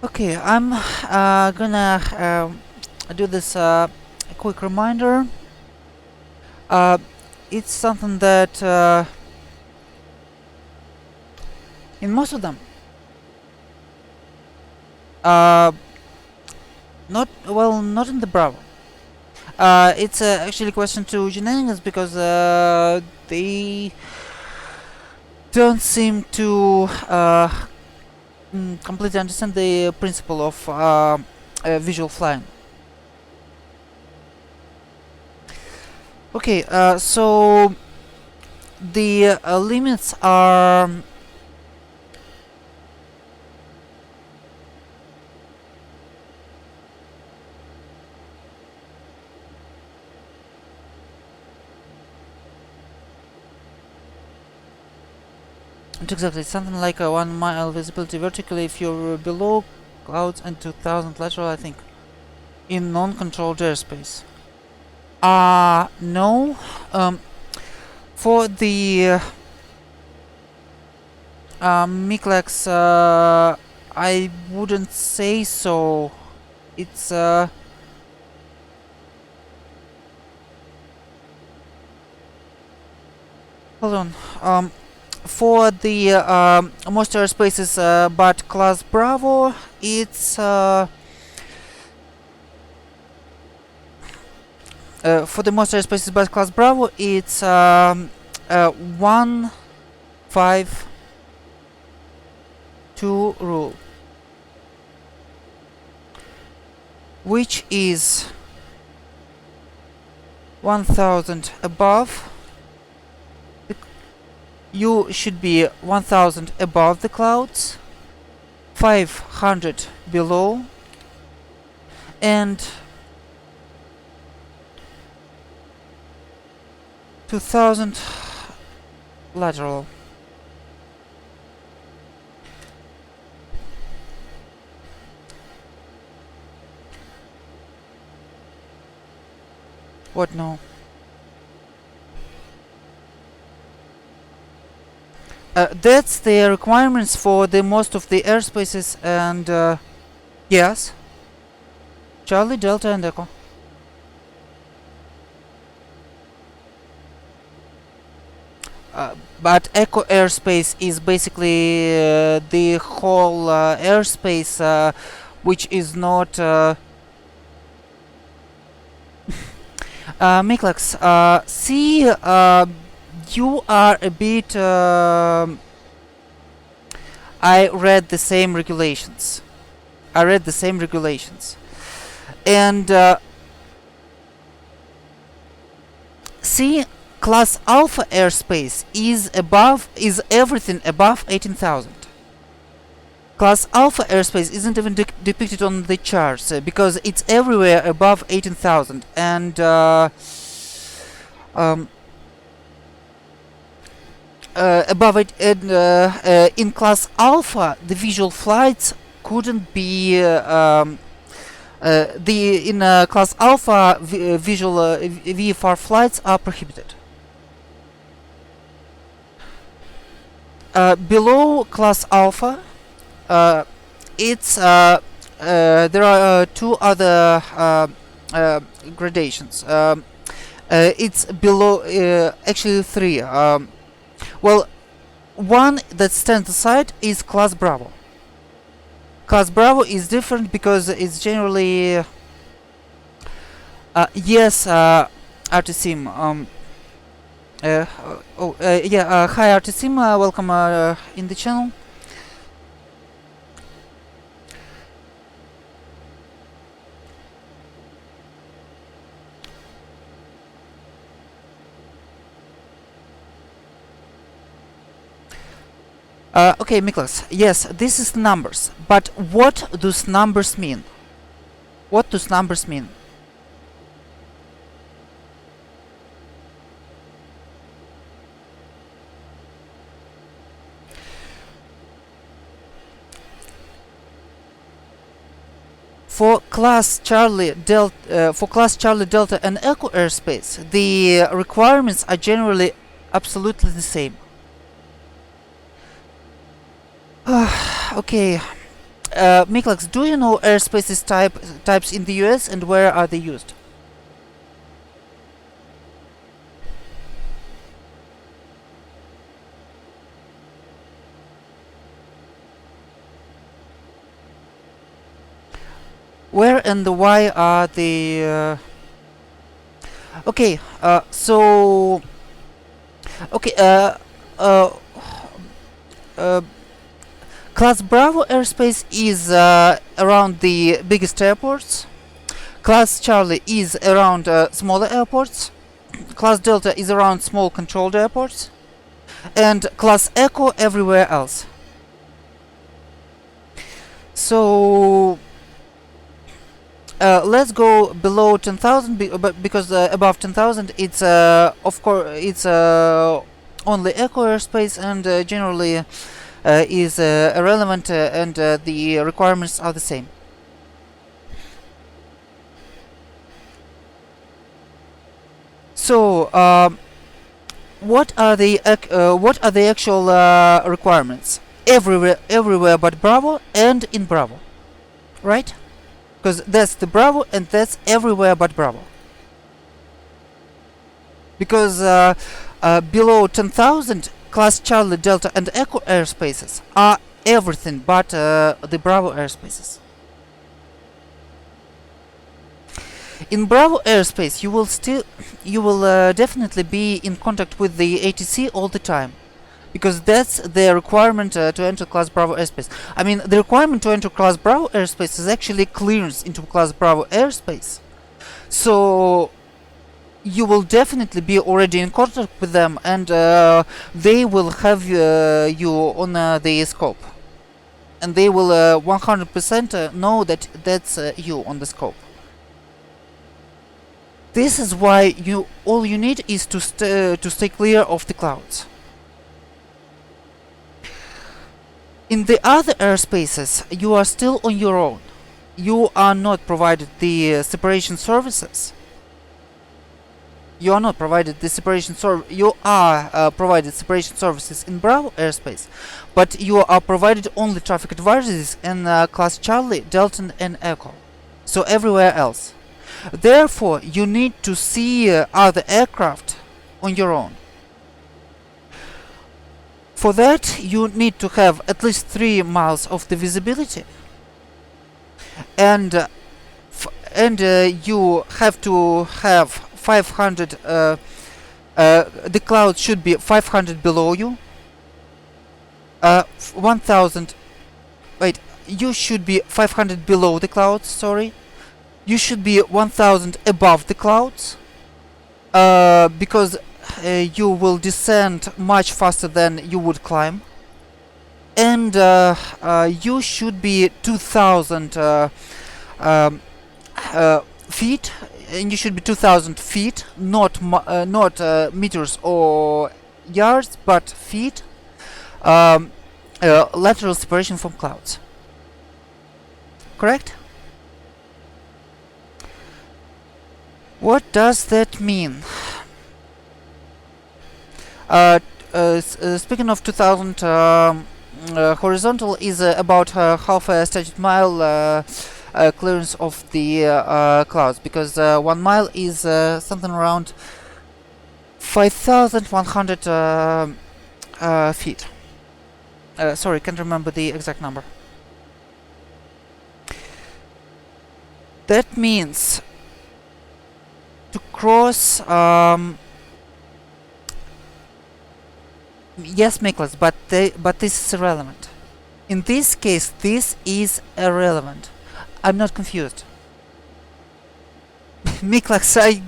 Okay, I'm gonna do this quick reminder. It's something that in most of them, not in the Bravo. It's actually a question to shenanigans because they don't seem to completely understand the principle of visual flying. Okay, so the limits are not exactly, something like a 1 mile visibility vertically if you're below clouds and 2000 lateral, I think, in non-controlled airspace. No. For the Miklex, I wouldn't say so. It's hold on. For the most airspaces but class Bravo, it's for the most airspaces but class Bravo, it's 152 rule, which is 1000 above. You should be 1000 above the clouds, 500 below, and 2000 lateral. What now? That's the requirements for the most of the airspaces, and yes, Charlie, Delta, and Echo. But Echo airspace is basically the whole airspace, which is not Miklex. See, you are a bit. I read the same regulations. And see, class Alpha airspace is everything above 18,000. Class Alpha airspace isn't even depicted on the charts because it's everywhere above 18,000, and above it, and in class Alpha, the visual flights couldn't be in class Alpha visual VFR flights are prohibited. Below class Alpha, it's there are two other gradations. It's below, actually three. Well, one that stands aside is class Bravo. Class Bravo is different because it's generally yes, Artisim. Yeah. Hi, Artisim. Welcome in the channel. Okay, Miklas, yes, this is numbers, but what does numbers mean? What does numbers mean? For class Charlie Delta and Echo airspace, the requirements are generally absolutely the same. Okay, Miklex, do you know airspaces types in the US and where are they used? Where and why are the okay, so okay, Class Bravo airspace is around the biggest airports. Class Charlie is around smaller airports. Class Delta is around small controlled airports. And Class Echo everywhere else. So let's go below 10,000 because above 10,000 it's of course it's only eco airspace and generally is irrelevant and the requirements are the same. So what are the actual requirements? Everywhere but Bravo and in Bravo, right? Because that's the Bravo and that's everywhere but Bravo. Because below 10,000, Class Charlie, Delta and Echo airspaces are everything but the Bravo airspaces. In Bravo airspace, you will definitely be in contact with the ATC all the time, because that's the requirement to enter Class Bravo airspace. I mean, the requirement to enter Class Bravo airspace is actually clearance into Class Bravo airspace. So you will definitely be already in contact with them, and they will have you on the scope, and they will 100% know that that's you on the scope. This is why all you need is to stay clear of the clouds. In the other airspaces, you are still on your own. You are not provided the separation services. You are provided separation services in Bravo airspace, but you are provided only traffic advisories in Class Charlie, Delta and Echo. So everywhere else. Therefore, you need to see other aircraft on your own. For that, you need to have at least 3 miles of the visibility, and you have to have 500. The cloud should be 500 below you. 1,000. Wait, you should be 500 below the clouds. Sorry. You should be 1,000 above the clouds, because you will descend much faster than you would climb, and you should be 2,000 feet, and you should be 2,000 feet, not meters or yards, but feet, lateral separation from clouds. Correct? What does that mean? Speaking of 2,000, horizontal is about half a statute mile clearance of the clouds, because 1 mile is something around 5,100 feet. Sorry, can't remember the exact number. That means to cross, yes, Miklas, but this is irrelevant. In this case, this is irrelevant. I'm not confused. Miklas,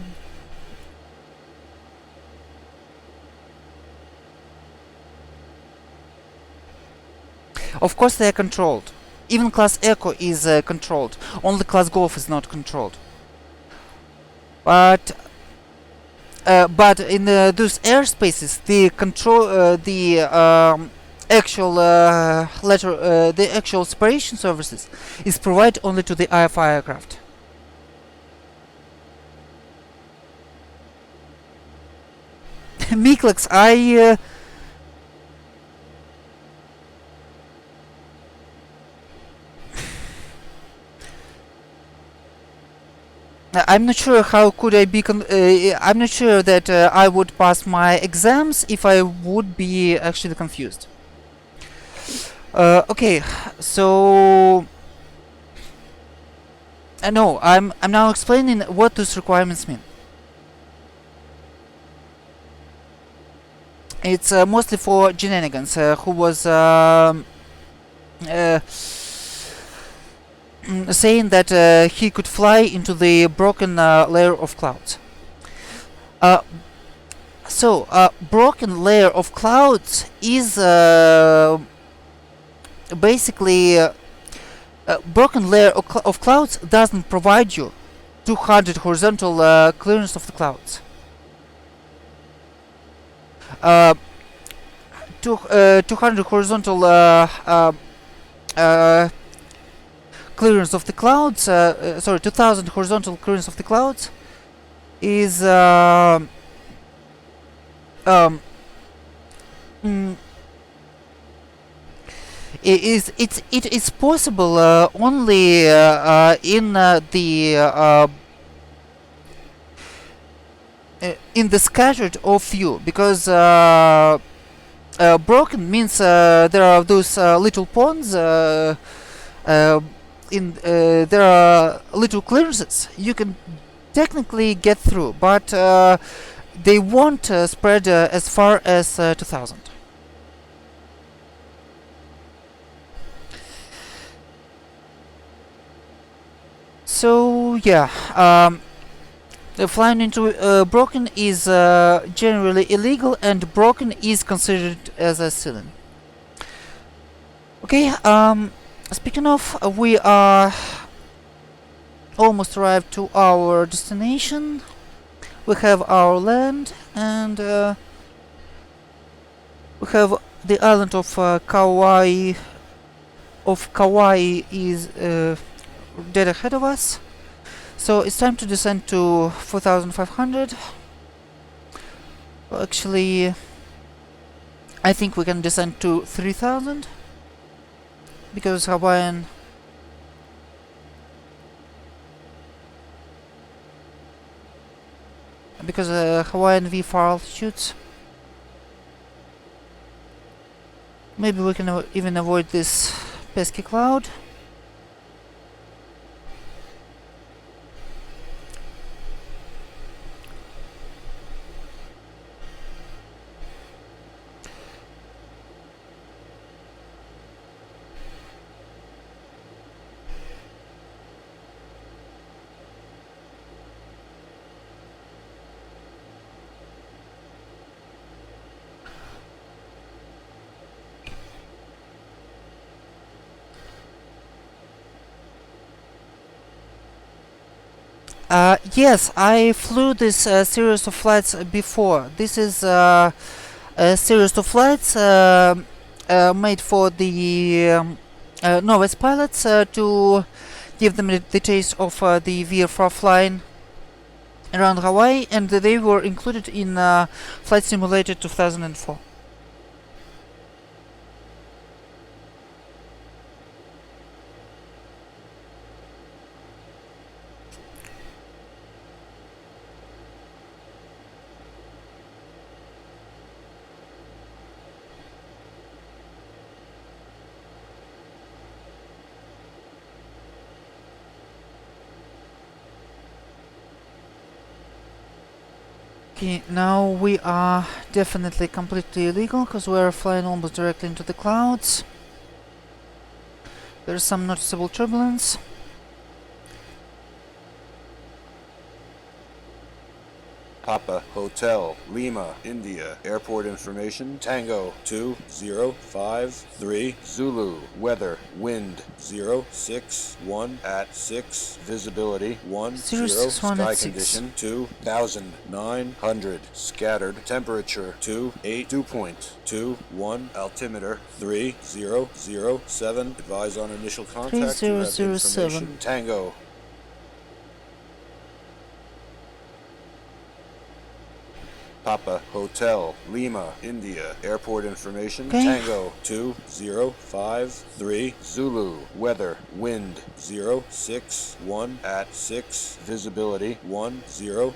of course they are controlled. Even Class Echo is controlled. Only Class Golf is not controlled. But in those airspaces, the actual separation services is provided only to the IFI aircraft. Miklas, I'm not sure how could I be. I'm not sure that I would pass my exams if I would be actually confused. Okay, so no, I'm now explaining what those requirements mean. It's mostly for shenanigans, who was saying that he could fly into the broken layer of clouds. Broken layer of clouds is basically broken layer of clouds doesn't provide you 200 horizontal clearance of the clouds. 200 horizontal clearance of the clouds, sorry, 2000 horizontal clearance of the clouds is mm, it is possible only in the scattered of view, because broken means there are those little ponds, there are little clearances you can technically get through, but they won't spread as far as 2000. So yeah, flying into broken is generally illegal, and broken is considered as a ceiling. Okay, speaking of, we are almost arrived to our destination. We have our land, and we have the island of Kauai. Kauai is dead ahead of us. So it's time to descend to 4,500. Well, actually, I think we can descend to 3,000, because Hawaiian Hawaiian V4 altitudes. Maybe we can even avoid this pesky cloud. Yes, I flew this series of flights before. This is a series of flights made for the novice pilots to give them the taste of the VFR flying around Hawaii, and they were included in Flight Simulator 2004. Okay, now we are definitely completely illegal, because we are flying almost directly into the clouds. There's some noticeable turbulence. Papa Hotel Lima India Airport information Tango 2053 Zulu weather wind 061 at 6 visibility 10 061 sky at 6. condition 2900 scattered temperature 2.21 altimeter 3007 advise on initial contact. You have 3007. information. Tango Papa Hotel Lima India Airport information Okay. Tango 2053 Zulu weather wind 061 at 6 visibility 10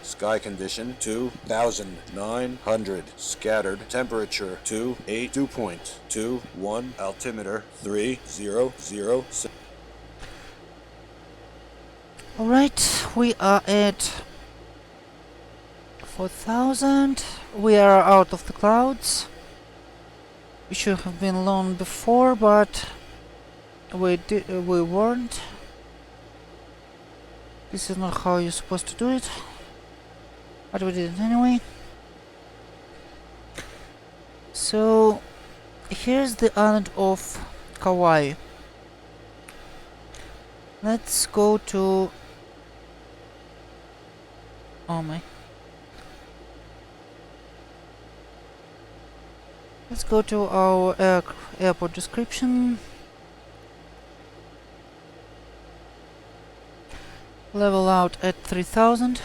sky condition 2900 scattered temperature 2.21 altimeter 3007. Alright, we are at 4,000. We are out of the clouds. We should have been alone before, but we weren't. This is not how you're supposed to do it, but we did it anyway. So here's the island of Kauai. Let's go to... oh my... Let's go to our airport description. Level out at 3000.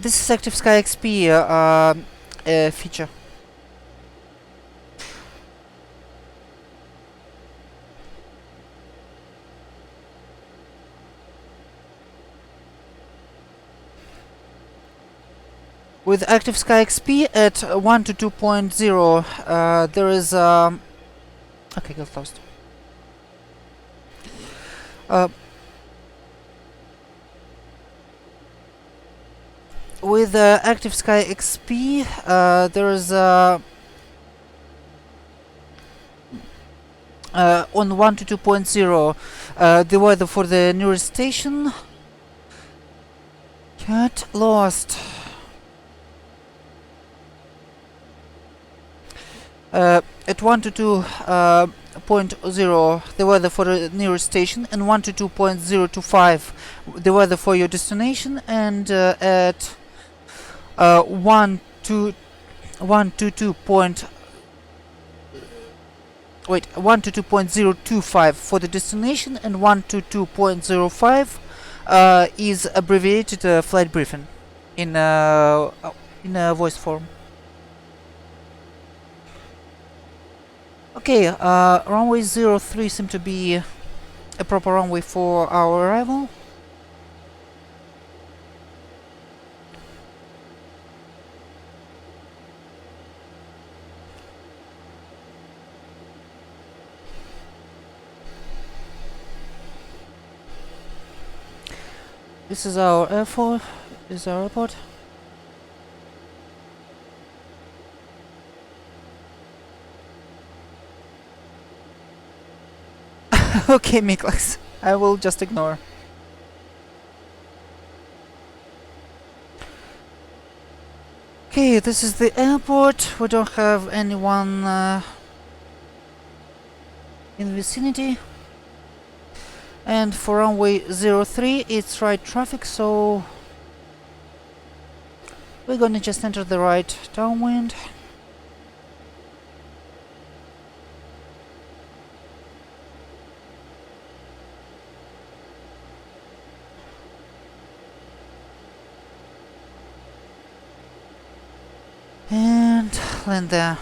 This is Active Sky XP feature. With Active Sky XP at 1 to 2.0, there is okay, get lost. With Active Sky XP, there is on 1 to 2.0 the weather for the nearest station. Got lost. At 1 to 2.0 the weather for the nearest station, and 1 to 2.025 the weather for your destination, and at 1 to 2.025 for the destination, and 1 to 2.05 is abbreviated flight briefing in voice form. Okay, runway 03 seems to be a proper runway for our arrival. This is our airport. This is our airport. Okay, Miklas, I will just ignore. Okay, this is the airport. We don't have anyone in the vicinity. And for runway 03, it's right traffic, so we're gonna just enter the right downwind. And land there.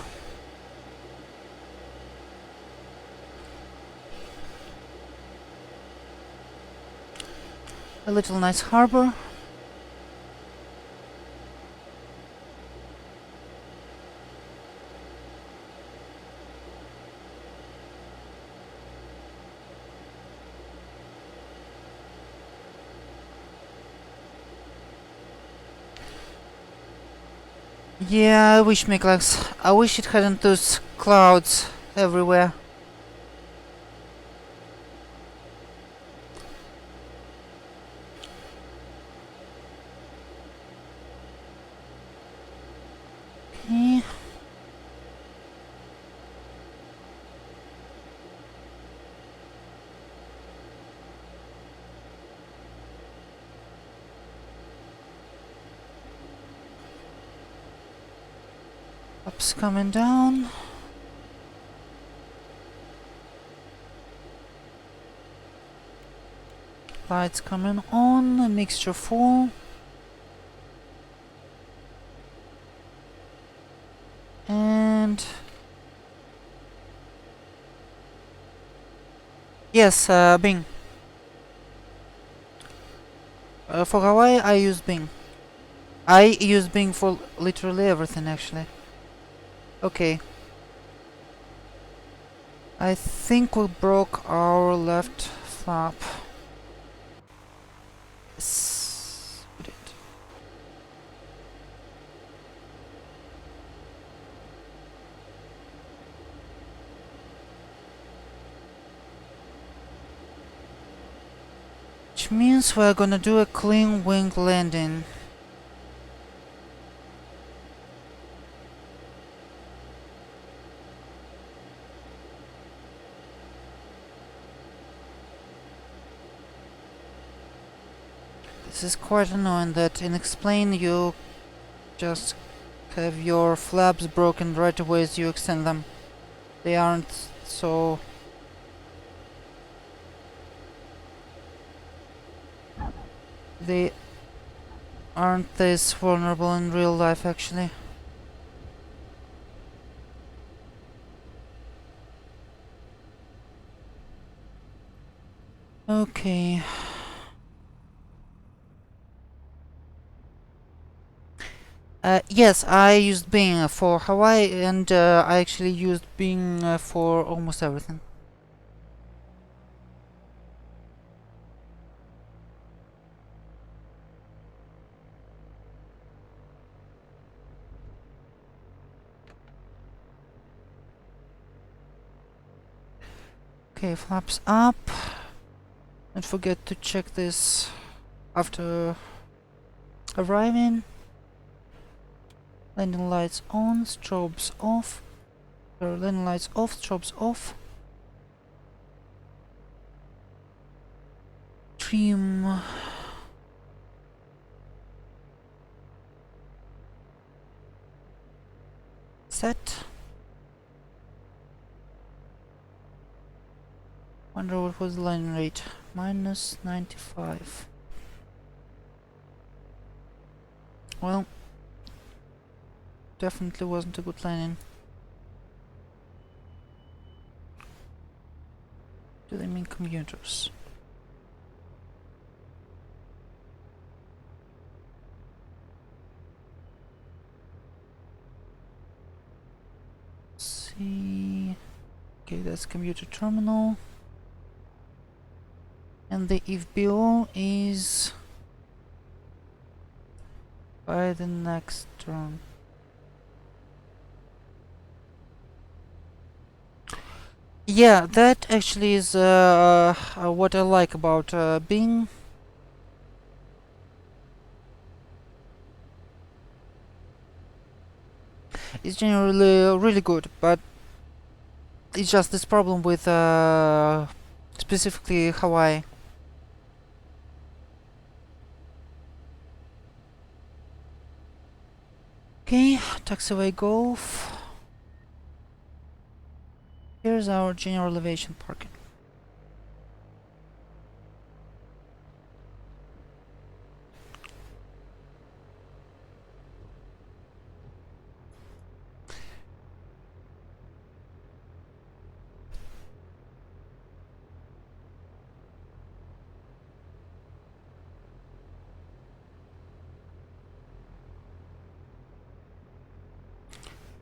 A little nice harbor. Yeah, I wish, Miklas. I wish it hadn't those clouds everywhere. Okay. Ups coming down. Lights coming on, a mixture full. And yes, Bing. For Hawaii, I use Bing. I use Bing for literally everything, actually. Okay. I think we broke our left flap. Yes, we did. Which means we're gonna do a clean wing landing. This is quite annoying that in explain you just have your flaps broken right away as you extend them. They aren't so... They aren't this vulnerable in real life, actually. Okay. Yes, I used Bing for Hawaii, and I actually used Bing for almost everything. Okay, flaps up. Don't forget to check this after arriving. Landing lights on, strobes off. Landing lights off, strobes off. Trim. Set. Wonder what was the landing rate. Minus 95. Well, definitely wasn't a good landing. Do they mean commuters? See. Okay, that's commuter terminal. And the FBO is by the next turn. Yeah, that actually is what I like about Bing. It's generally really good, but it's just this problem with specifically Hawaii. Okay, taxiway Golf. Here's our general elevation parking.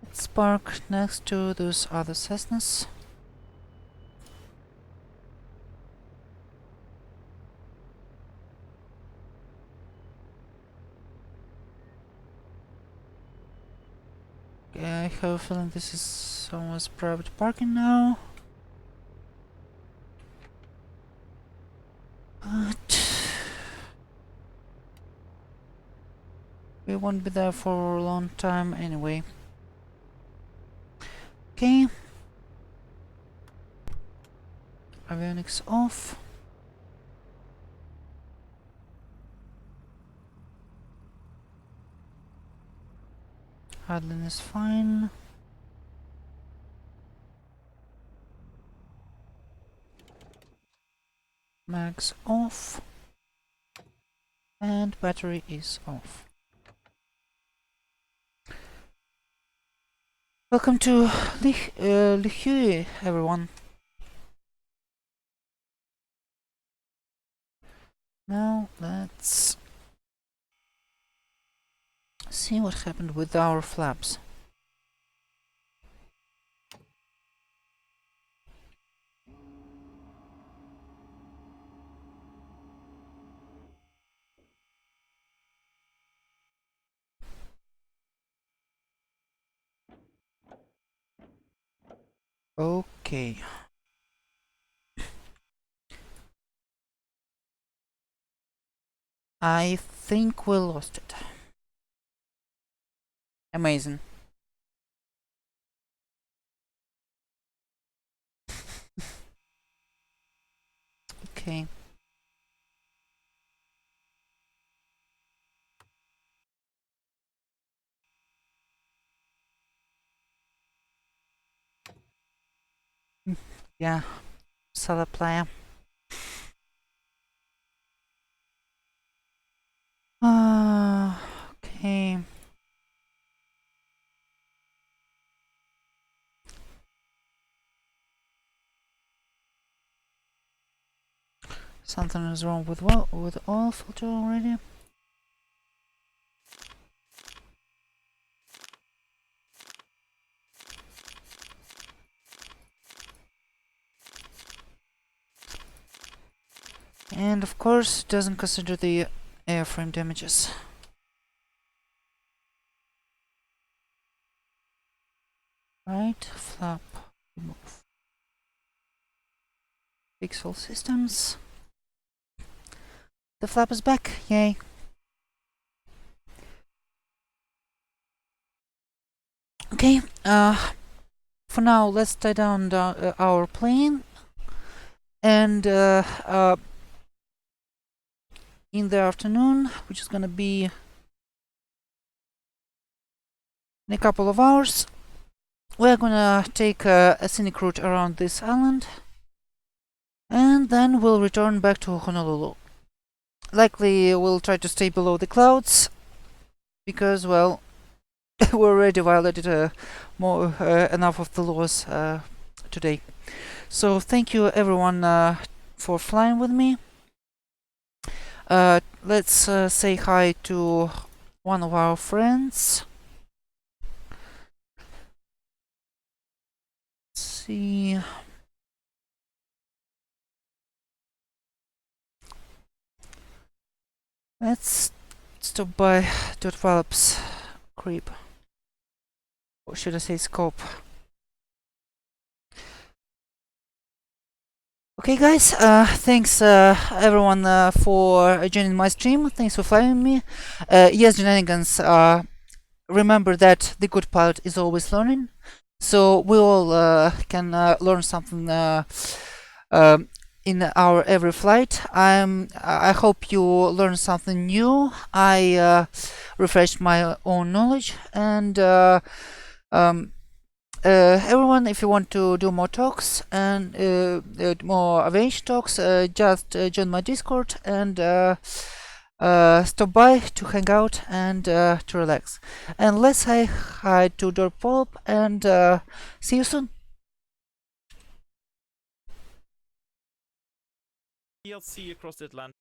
Let's park next to those other Cessnas. I have a feeling this is someone's private parking now. But we won't be there for a long time anyway. Okay. Avionics off. Idling is fine. Mags off. And battery is off. Welcome to Lihue, everyone. Now let's see what happened with our flaps. Okay. I think we lost it. Amazing. Okay. Yeah, solar player. Okay. Something is wrong with oil filter already. And of course, it doesn't consider the airframe damages. Right, flap, remove. Fix all systems. The flap is back, yay. Okay, for now, let's tie down our plane. And in the afternoon, which is gonna be in a couple of hours, we're gonna take a scenic route around this island, and then we'll return back to Honolulu. Likely we'll try to stay below the clouds, because, well, we already violated enough of the laws today. So thank you everyone for flying with me. Let's say hi to one of our friends. Let's see. Let's stop by .valps creep. Or should I say scope? Okay guys, thanks everyone for joining my stream. Thanks for flying me. Yes, shenanigans, remember that the good pilot is always learning. So we all can learn something in our every flight. I hope you learned something new. I refreshed my own knowledge, and everyone, if you want to do more talks and more aviation talks, just join my Discord and stop by to hang out and to relax. And let's say hi to Dorpolp, and see you soon. PLC across the Atlantic.